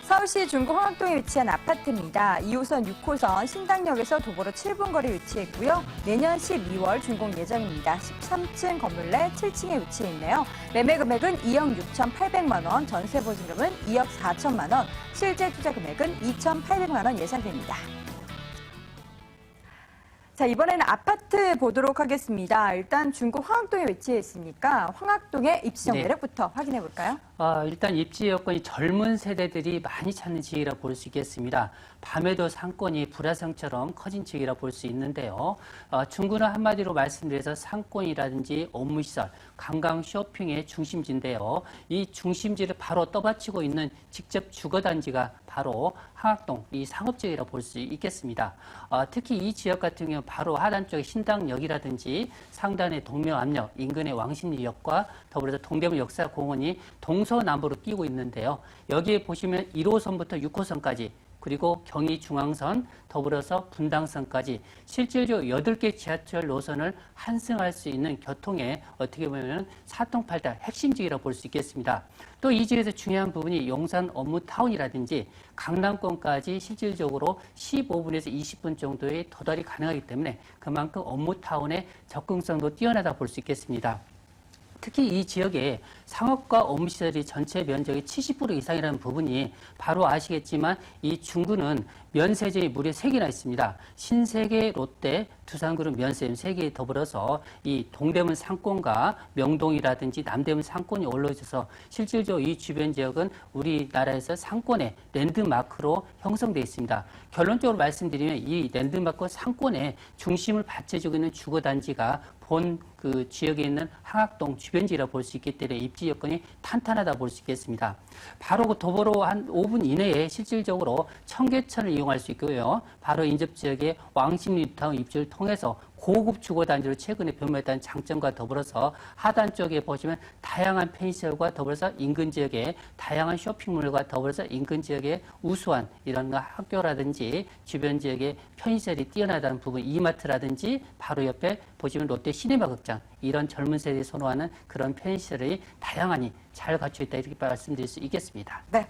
서울시 중구 황학동에 위치한 아파트입니다. 2호선 6호선 신당역에서 도보로 7분 거리에 위치해 있고요. 내년 12월 준공 예정입니다. 13층 건물 내 7층에 위치해 있네요. 매매 금액은 2억 6,800만 원, 전세 보증금은 2억 4천만 원, 실제 투자 금액은 2,800만 원 예상됩니다. 자, 이번에는 아파트 보도록 하겠습니다. 일단 중구 황학동에 위치해 있으니까 황학동의 입지적 네. 매력부터 확인해 볼까요? 일단 입지 여건이 젊은 세대들이 많이 찾는 지역이라 볼 수 있겠습니다. 밤에도 상권이 불화성처럼 커진 지역이라 볼 수 있는데요. 중구는 한마디로 말씀드려서 상권이라든지 업무시설, 관광 쇼핑의 중심지인데요. 이 중심지를 바로 떠받치고 있는 직접 주거단지가 바로 황학동, 이 상업지역이라 볼 수 있겠습니다. 특히 이 지역 같은 경우 바로 하단 쪽에 신당역이라든지 상단의 동묘암역, 인근의 왕십리역과 더불어서 동대문 역사공원이 동서남북으로 끼고 있는데요. 여기에 보시면 1호선부터 6호선까지 그리고 경의중앙선, 더불어서 분당선까지 실질적으로 8개 지하철 노선을 환승할 수 있는 교통의 어떻게 보면 사통팔달 핵심지이라고 볼 수 있겠습니다. 또 이 지역에서 중요한 부분이 용산 업무타운이라든지 강남권까지 실질적으로 15분에서 20분 정도의 도달이 가능하기 때문에 그만큼 업무타운의 접근성도 뛰어나다 볼 수 있겠습니다. 특히 이 지역에 상업과 업무시설이 전체 면적의 70% 이상이라는 부분이 바로 아시겠지만 이 중구는 면세점이 무려 3개나 있습니다. 신세계, 롯데, 두산그룹 면세점 3개에 더불어서 이 동대문 상권과 명동이라든지 남대문 상권이 올라있어서 실질적으로 이 주변 지역은 우리나라에서 상권의 랜드마크로 형성되어 있습니다. 결론적으로 말씀드리면 이 랜드마크 상권의 중심을 받쳐주고 있는 주거단지가 본 그 지역에 있는 황학동 주변지라고 볼 수 있기 때문에 입지 여건이 탄탄하다 볼 수 있겠습니다. 바로 그 도보로 한 5분 이내에 실질적으로 청계천을 이용할 수 있고요. 바로 인접 지역의 왕십리타운 입지를 통해서 고급 주거단지로 최근에 변모했다는 장점과 더불어서 하단 쪽에 보시면 다양한 펜시설과 더불어서 인근 지역의 다양한 쇼핑몰과 더불어서 인근 지역의 우수한 이런 학교라든지 주변 지역의 편의시설이 뛰어나다는 부분, 이마트라든지 바로 옆에 보시면 롯데 시네마 극장 이런 젊은 세대에 선호하는 그런 편의시설이 다양하니 잘 갖춰 있다 이렇게 말씀드릴 수 있겠습니다. 네.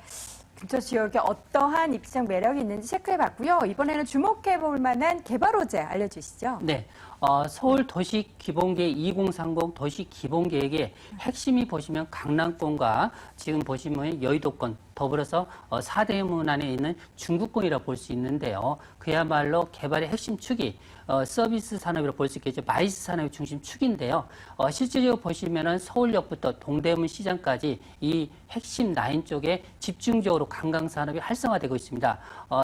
근처 지역에 어떠한 입지적 매력이 있는지 체크해봤고요. 이번에는 주목해볼 만한 개발 호재 알려주시죠. 네. 서울 도시기본계획 2030 도시기본계획의 핵심이 보시면 강남권과 지금 보시면 여의도권 더불어서 사대문 안에 있는 중구권이라고 볼 수 있는데요. 그야말로 개발의 핵심 축이 서비스 산업이라고 볼 수 있겠죠. 마이스 산업의 중심 축인데요. 실질적으로 보시면은 서울역부터 동대문 시장까지 이 핵심 라인 쪽에 집중적으로 관광 산업이 활성화되고 있습니다.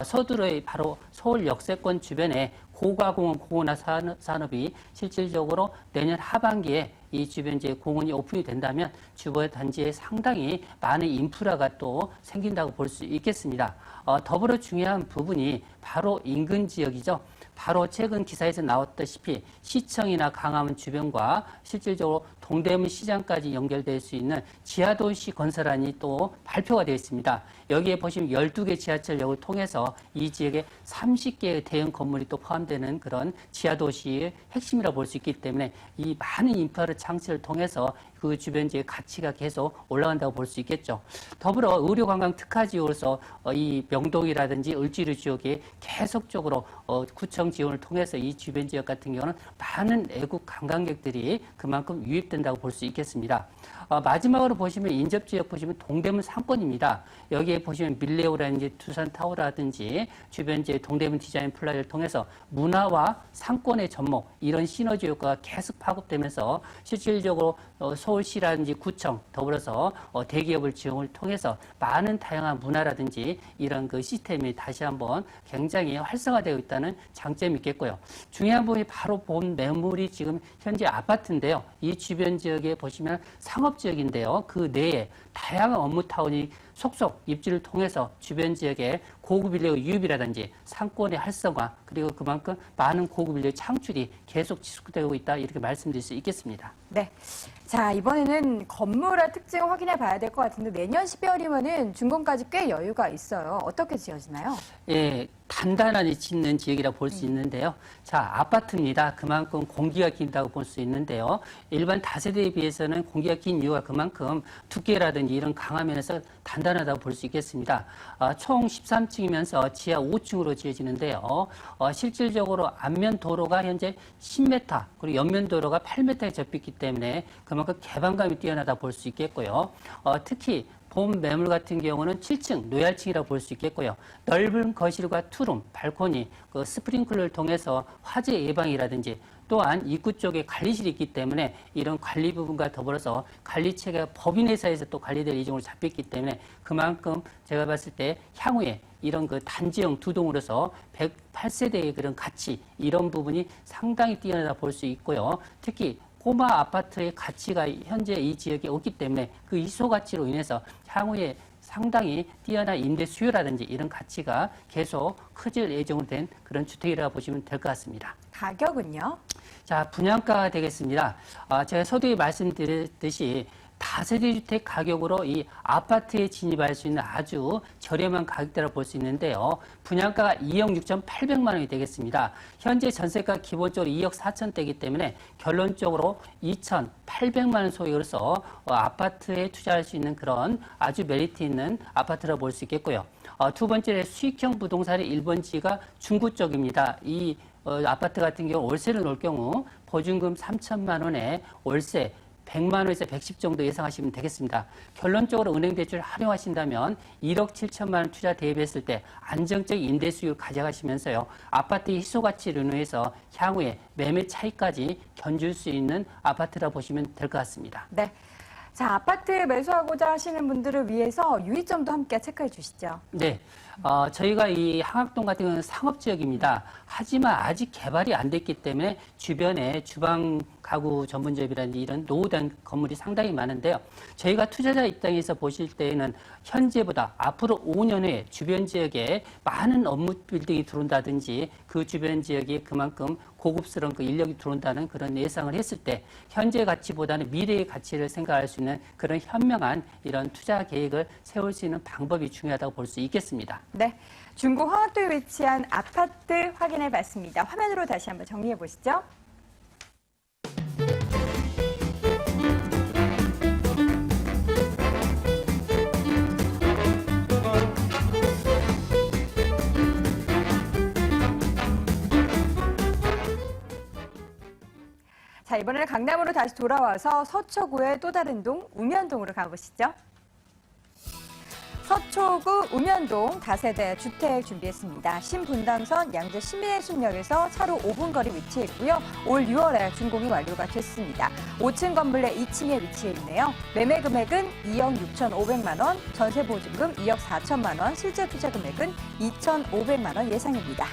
서두로의 바로 서울 역세권 주변에 고가공원, 고온화 산업이 실질적으로 내년 하반기에 이 주변 지역 공원이 오픈이 된다면 주거 단지에 상당히 많은 인프라가 또 생긴다고 볼 수 있겠습니다. 더불어 중요한 부분이 바로 인근 지역이죠. 바로 최근 기사에서 나왔다시피 시청이나 강화문 주변과 실질적으로 동대문 시장까지 연결될 수 있는 지하도시 건설안이 또 발표가 되어 있습니다. 여기에 보시면 12개 지하철역을 통해서 이 지역에 30개의 대형 건물이 또 포함되는 그런 지하도시의 핵심이라고 볼 수 있기 때문에 이 많은 인프라를 창출을 통해서 그 주변 지역의 가치가 계속 올라간다고 볼 수 있겠죠. 더불어 의료관광 특화지역으로서 이 명동이라든지 을지로 지역에 계속적으로 구청 지원을 통해서 이 주변 지역 같은 경우는 많은 애국 관광객들이 그만큼 유입된다고 볼 수 있겠습니다. 마지막으로 보시면 인접지역 보시면 동대문 상권입니다. 여기에 보시면 밀레오라든지 두산타워라든지 주변 지역 동대문 디자인 플라자를 통해서 문화와 상권의 접목 이런 시너지 효과가 계속 파급되면서 실질적으로 서울시라든지 구청 더불어서 대기업을 지원을 통해서 많은 다양한 문화라든지 이런 그 시스템이 다시 한번 굉장히 활성화되어 있다는 장점이 있겠고요. 중요한 부분이 바로 본 매물이 지금 현재 아파트인데요. 이 주변 지역에 보시면 상업지역인데요. 그 내에 다양한 업무타운이 속속 입지를 통해서 주변 지역에 고급 인력 유입이라든지 상권의 활성화 그리고 그만큼 많은 고급 인력 창출이 계속 지속되고 있다 이렇게 말씀드릴 수 있겠습니다. 네. 자, 이번에는 건물의 특징을 확인해 봐야 될 것 같은데 내년 12월이면은 준공까지 꽤 여유가 있어요. 어떻게 지어지나요? 예, 단단하게 짓는 지역이라 볼 수 있는데요. 자, 아파트입니다. 그만큼 공기가 긴다고 볼 수 있는데요. 일반 다세대에 비해서는 공기가 긴 이유가 그만큼 두께라든지 이런 강화 면에서 단단하다고 볼 수 있겠습니다. 총 13층이면서 지하 5층으로 지어지는데요. 실질적으로 앞면 도로가 현재 10m, 그리고 옆면 도로가 8m에 접했기 때문에 그만큼 개방감이 뛰어나다 볼 수 있겠고요. 특히 본 매물 같은 경우는 7층, 노얄층이라고 볼 수 있겠고요. 넓은 거실과 투룸, 발코니, 그 스프링클러를 통해서 화재 예방이라든지 또한 입구 쪽에 관리실이 있기 때문에 이런 관리 부분과 더불어서 관리체가 법인회사에서 또 관리될 예정으로 잡혔기 때문에 그만큼 제가 봤을 때 향후에 이런 그 단지형 두 동으로서 108세대의 그런 가치 이런 부분이 상당히 뛰어나다 볼 수 있고요. 특히 꼬마 아파트의 가치가 현재 이 지역에 없기 때문에 그 희소 가치로 인해서 향후에 상당히 뛰어난 임대 수요라든지 이런 가치가 계속 커질 예정으로 된 그런 주택이라고 보시면 될 것 같습니다. 가격은요? 자, 분양가가 되겠습니다. 제가 서두에 말씀드렸듯이 다세대 주택 가격으로 이 아파트에 진입할 수 있는 아주 저렴한 가격대라고 볼 수 있는데요. 분양가가 2억 6,800만 원이 되겠습니다. 현재 전세가 기본적으로 2억 4천대이기 때문에 결론적으로 2,800만 원 소요로서 아파트에 투자할 수 있는 그런 아주 메리트 있는 아파트라고 볼 수 있겠고요. 두 번째로 수익형 부동산의 1번지가 중구 쪽입니다. 이 아파트 같은 경우 월세를 놓을 경우 보증금 3천만 원에 월세 100만 원에서 110 정도 예상하시면 되겠습니다. 결론적으로 은행 대출을 활용하신다면 1억 7천만 원 투자 대비했을 때 안정적인 임대 수익을 가져가시면서요. 아파트의 희소 가치를 인해서 향후에 매매 차익까지 견줄 수 있는 아파트라 보시면 될 것 같습니다. 네. 자, 아파트 매수하고자 하시는 분들을 위해서 유의점도 함께 체크해 주시죠. 네. 저희가 이 항학동 같은 경우는 상업지역입니다. 하지만 아직 개발이 안 됐기 때문에 주변에 주방 가구 전문점이라든지 이런 노후된 건물이 상당히 많은데요. 저희가 투자자 입장에서 보실 때에는 현재보다 앞으로 5년 후에 주변 지역에 많은 업무 빌딩이 들어온다든지 그 주변 지역에 그만큼 고급스러운 그 인력이 들어온다는 그런 예상을 했을 때 현재 가치보다는 미래의 가치를 생각할 수 있는 그런 현명한 이런 투자 계획을 세울 수 있는 방법이 중요하다고 볼 수 있겠습니다. 네. 중구 황학도에 위치한 아파트 확인해 봤습니다. 화면으로 다시 한번 정리해 보시죠. 자, 이번에는 강남으로 다시 돌아와서 서초구의 또 다른 동, 우면동으로 가보시죠. 서초구 우면동 다세대 주택 준비했습니다. 신분당선 양재 시민예술역에서 차로 5분 거리 위치해 있고요. 올 6월에 준공이 완료가 됐습니다. 5층 건물 내 2층에 위치해 있네요. 매매 금액은 2억 6,500만 원, 전세 보증금 2억 4천만 원, 실제 투자 금액은 2,500만 원 예상입니다.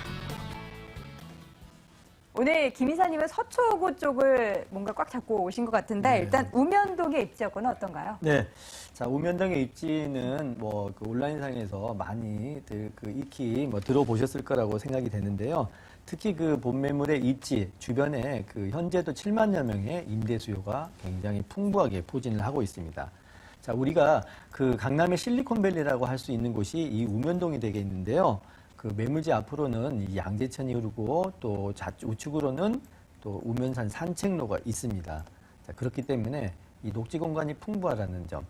오늘 김 이사님은 서초구 쪽을 뭔가 꽉 잡고 오신 것 같은데 네. 일단 우면동의 입지 여건은 어떤가요? 네. 자, 우면동의 입지는 뭐 그 온라인상에서 많이 익히 들어보셨을 거라고 생각이 되는데요. 특히 그 본매물의 입지 주변에 그 현재도 7만여 명의 임대 수요가 굉장히 풍부하게 포진을 하고 있습니다. 자, 우리가 그 강남의 실리콘밸리라고 할 수 있는 곳이 이 우면동이 되겠는데요. 그 매물지 앞으로는 이 양재천이 흐르고 또 우측으로는 또 우면산 산책로가 있습니다. 자, 그렇기 때문에 이 녹지 공간이 풍부하다는 점,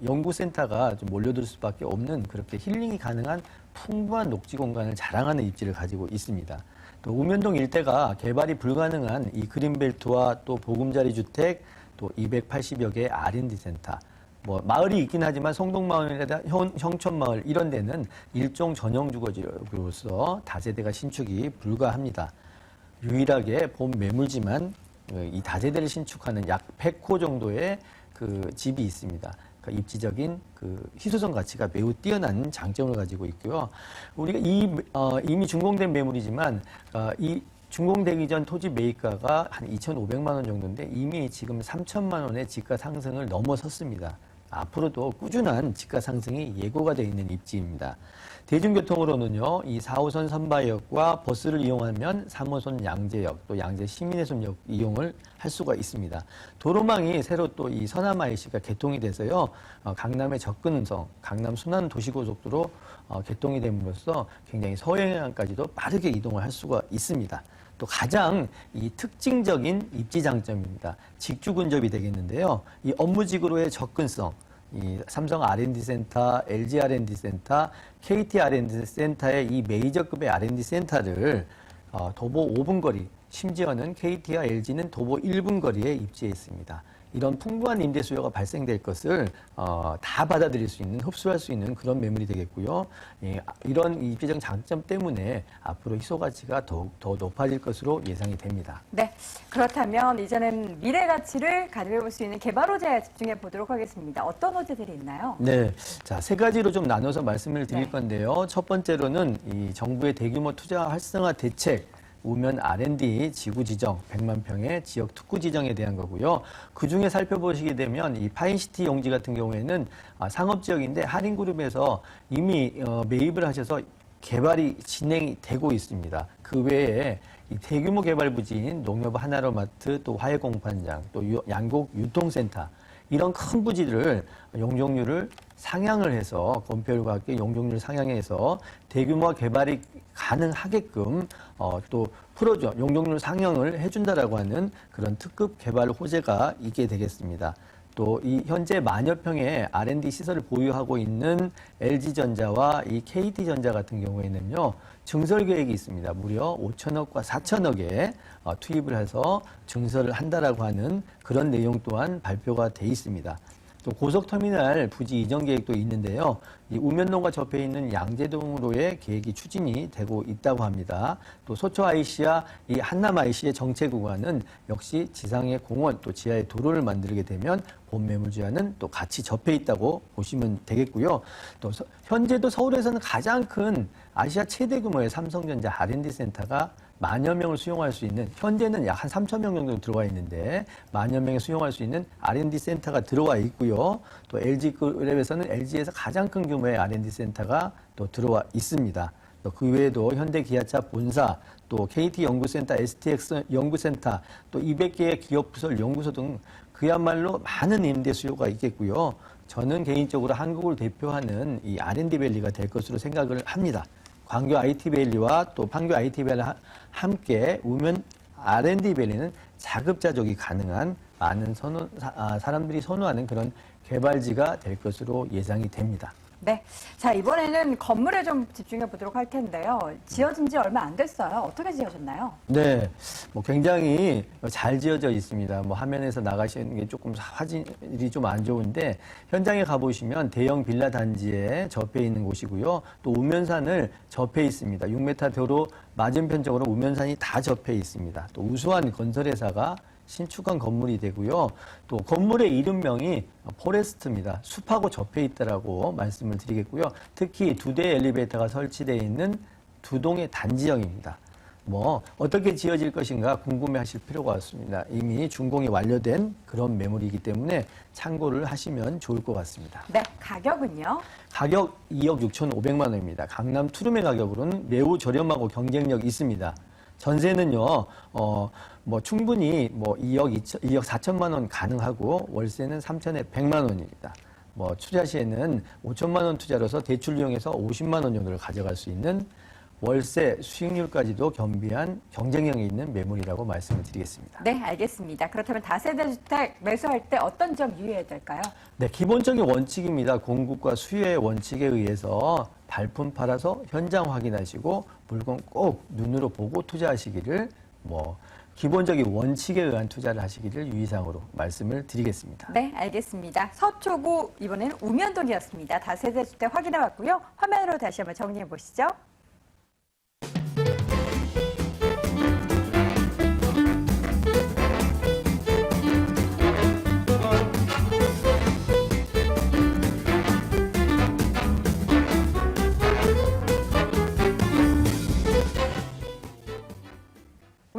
연구센터가 좀 몰려들 수밖에 없는 그렇게 힐링이 가능한 풍부한 녹지 공간을 자랑하는 입지를 가지고 있습니다. 또 우면동 일대가 개발이 불가능한 이 그린벨트와 또 보금자리 주택, 또 280여 개의 R&D 센터, 뭐 마을이 있긴 하지만 성동마을이나 형촌마을 이런 데는 일종 전용 주거지로서 다세대가 신축이 불가합니다. 유일하게 본 매물지만 이 다세대를 신축하는 약 100호 정도의 그 집이 있습니다. 그러니까 입지적인 그 희소성 가치가 매우 뛰어난 장점을 가지고 있고요. 우리가 이미 준공된 매물이지만 이 준공되기 전 토지 매입가가 한 2,500만 원 정도인데 이미 지금 3천만 원의 집가 상승을 넘어섰습니다. 앞으로도 꾸준한 집가 상승이 예고가 되어 있는 입지입니다. 대중교통으로는요, 이 4호선 선바역과 버스를 이용하면 3호선 양재역, 또 양재 시민해수역 이용을 할 수가 있습니다. 도로망이 새로 또 이 서남 IC가 개통이 돼서요, 강남의 접근성, 강남 순환 도시고속도로 개통이 됨으로써 굉장히 서해안까지도 빠르게 이동을 할 수가 있습니다. 또 가장 이 특징적인 입지 장점입니다. 직주 근접이 되겠는데요. 이 업무직으로의 접근성, 이 삼성 R&D 센터, LG R&D 센터, KT R&D 센터의 이 메이저급의 R&D 센터를 도보 5분 거리, 심지어는 KT와 LG는 도보 1분 거리에 입지해 있습니다. 이런 풍부한 임대 수요가 발생될 것을 다 받아들일 수 있는, 흡수할 수 있는 그런 매물이 되겠고요. 이런 입지적 장점 때문에 앞으로 희소 가치가 더욱 더 높아질 것으로 예상이 됩니다. 네, 그렇다면 이제는 미래 가치를 가져볼 수 있는 개발 호재에 집중해 보도록 하겠습니다. 어떤 호재들이 있나요? 네, 자, 세 가지로 좀 나눠서 말씀을 드릴 네. 건데요. 첫 번째로는 이 정부의 대규모 투자 활성화 대책, 우면 R&D 지구 지정, 100만 평의 지역 특구 지정에 대한 거고요. 그 중에 살펴보시게 되면 이 파인시티 용지 같은 경우에는 상업지역인데 한인그룹에서 이미 매입을 하셔서 개발이 진행이 되고 있습니다. 그 외에 이 대규모 개발 부지인 농협 하나로마트, 또 화해공판장, 또 양곡 유통센터, 이런 큰 부지를 용적률을 상향을 해서 건폐율과 함께 용적률을 상향해서 대규모 개발이 가능하게끔 또 풀어줘 용적률 상향을 해준다라고 하는 그런 특급 개발 호재가 있게 되겠습니다. 또 이 현재 만여 평의 R&D 시설을 보유하고 있는 LG전자와 이 KT전자 같은 경우에는요, 증설 계획이 있습니다. 무려 5천억과 4천억에 투입을 해서 증설을 한다라고 하는 그런 내용 또한 발표가 돼 있습니다. 또 고속터미널 부지 이전 계획도 있는데요. 이 우면동과 접해 있는 양재동으로의 계획이 추진이 되고 있다고 합니다. 또 소초 IC와 이 한남 IC의 정체 구간은 역시 지상의 공원 또 지하의 도로를 만들게 되면 본 매물지와는 또 같이 접해 있다고 보시면 되겠고요. 또 현재도 서울에서는 가장 큰 아시아 최대 규모의 삼성전자 R&D 센터가 만여 명을 수용할 수 있는, 현재는 약 한 3천 명 정도 들어와 있는데 만여 명을 수용할 수 있는 R&D 센터가 들어와 있고요. 또 LG그룹에서는 LG에서 가장 큰 규모의 R&D 센터가 또 들어와 있습니다. 또 그 외에도 현대기아차 본사, 또 KT 연구센터, STX 연구센터, 또 200개의 기업부설 연구소 등 그야말로 많은 임대 수요가 있겠고요. 저는 개인적으로 한국을 대표하는 이 R&D 밸리가 될 것으로 생각을 합니다. 광교 IT밸리와 또 판교 IT밸리와 함께 우면 R&D 밸리는 자급자족이 가능한 많은 사람들이 선호하는 그런 개발지가 될 것으로 예상이 됩니다. 네, 자 이번에는 건물에 좀 집중해 보도록 할 텐데요. 지어진 지 얼마 안 됐어요. 어떻게 지어졌나요? 네, 뭐 굉장히 잘 지어져 있습니다. 뭐 화면에서 나가시는 게 조금 화질이 좀 안 좋은데 현장에 가보시면 대형 빌라 단지에 접해 있는 곳이고요. 또 우면산을 접해 있습니다. 6m 도로 맞은편 쪽으로 우면산이 다 접해 있습니다. 또 우수한 건설회사가 신축한 건물이 되고요. 또 건물의 이름명이 포레스트입니다. 숲하고 접해 있다라고 말씀을 드리겠고요. 특히 2대 엘리베이터가 설치되어 있는 2동의 단지형입니다. 뭐 어떻게 지어질 것인가 궁금해하실 필요가 없습니다. 이미 준공이 완료된 그런 매물이기 때문에 참고를 하시면 좋을 것 같습니다. 네, 가격은요? 가격 2억 6,500만 원입니다. 강남 투룸의 가격으로는 매우 저렴하고 경쟁력 있습니다. 전세는요, 뭐 충분히 뭐 2억 4천만 원 가능하고 월세는 3천에 100만 원입니다. 뭐 투자 시에는 5천만 원 투자로서 대출 이용해서 50만 원 정도를 가져갈 수 있는 월세 수익률까지도 겸비한 경쟁력이 있는 매물이라고 말씀을 드리겠습니다. 네, 알겠습니다. 그렇다면 다세대 주택 매수할 때 어떤 점 유의해야 될까요? 네, 기본적인 원칙입니다. 공급과 수요의 원칙에 의해서 발품 팔아서 현장 확인하시고 물건 꼭 눈으로 보고 투자하시기를 기본적인 원칙에 의한 투자를 하시기를 유의사항으로 말씀을 드리겠습니다. 네, 알겠습니다. 서초구 이번에는 우면동이었습니다. 다세대 주택 확인해 봤고요. 화면으로 다시 한번 정리해 보시죠.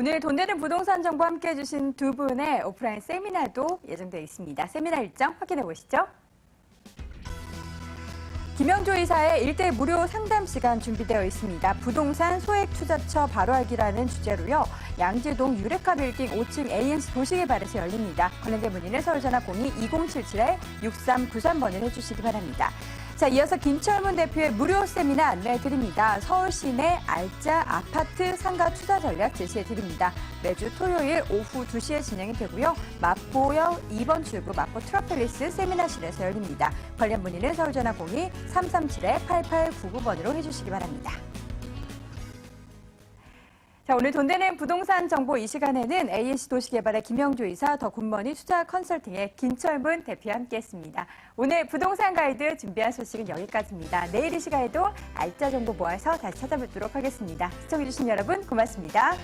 오늘 돈 되는 부동산 정보 함께 해주신 두 분의 오프라인 세미나도 예정되어 있습니다. 세미나 일정 확인해 보시죠. 김영조 이사의 1대 무료 상담 시간 준비되어 있습니다. 부동산 소액 투자처 바로 알기라는 주제로요. 양재동 유레카 빌딩 5층 ANC 도시개발에서 열립니다. 관련된 문의는 서울전화 02-2077-6393번을 해주시기 바랍니다. 자, 이어서 김철문 대표의 무료 세미나 안내해드립니다. 서울시 내 알짜 아파트 상가 투자 전략 제시해드립니다. 매주 토요일 오후 2시에 진행이 되고요. 마포역 2번 출구 마포 트러플리스 세미나실에서 열립니다. 관련 문의는 서울전화 02-337-8899번으로 해주시기 바랍니다. 자, 오늘 돈 되는 부동산 정보 이 시간에는 ANC 도시개발의 김영조 이사, 더 굿머니 투자 컨설팅의 김철문 대표와 함께했습니다. 오늘 부동산 가이드 준비한 소식은 여기까지입니다. 내일 이 시간에도 알짜 정보 모아서 다시 찾아뵙도록 하겠습니다. 시청해주신 여러분 고맙습니다.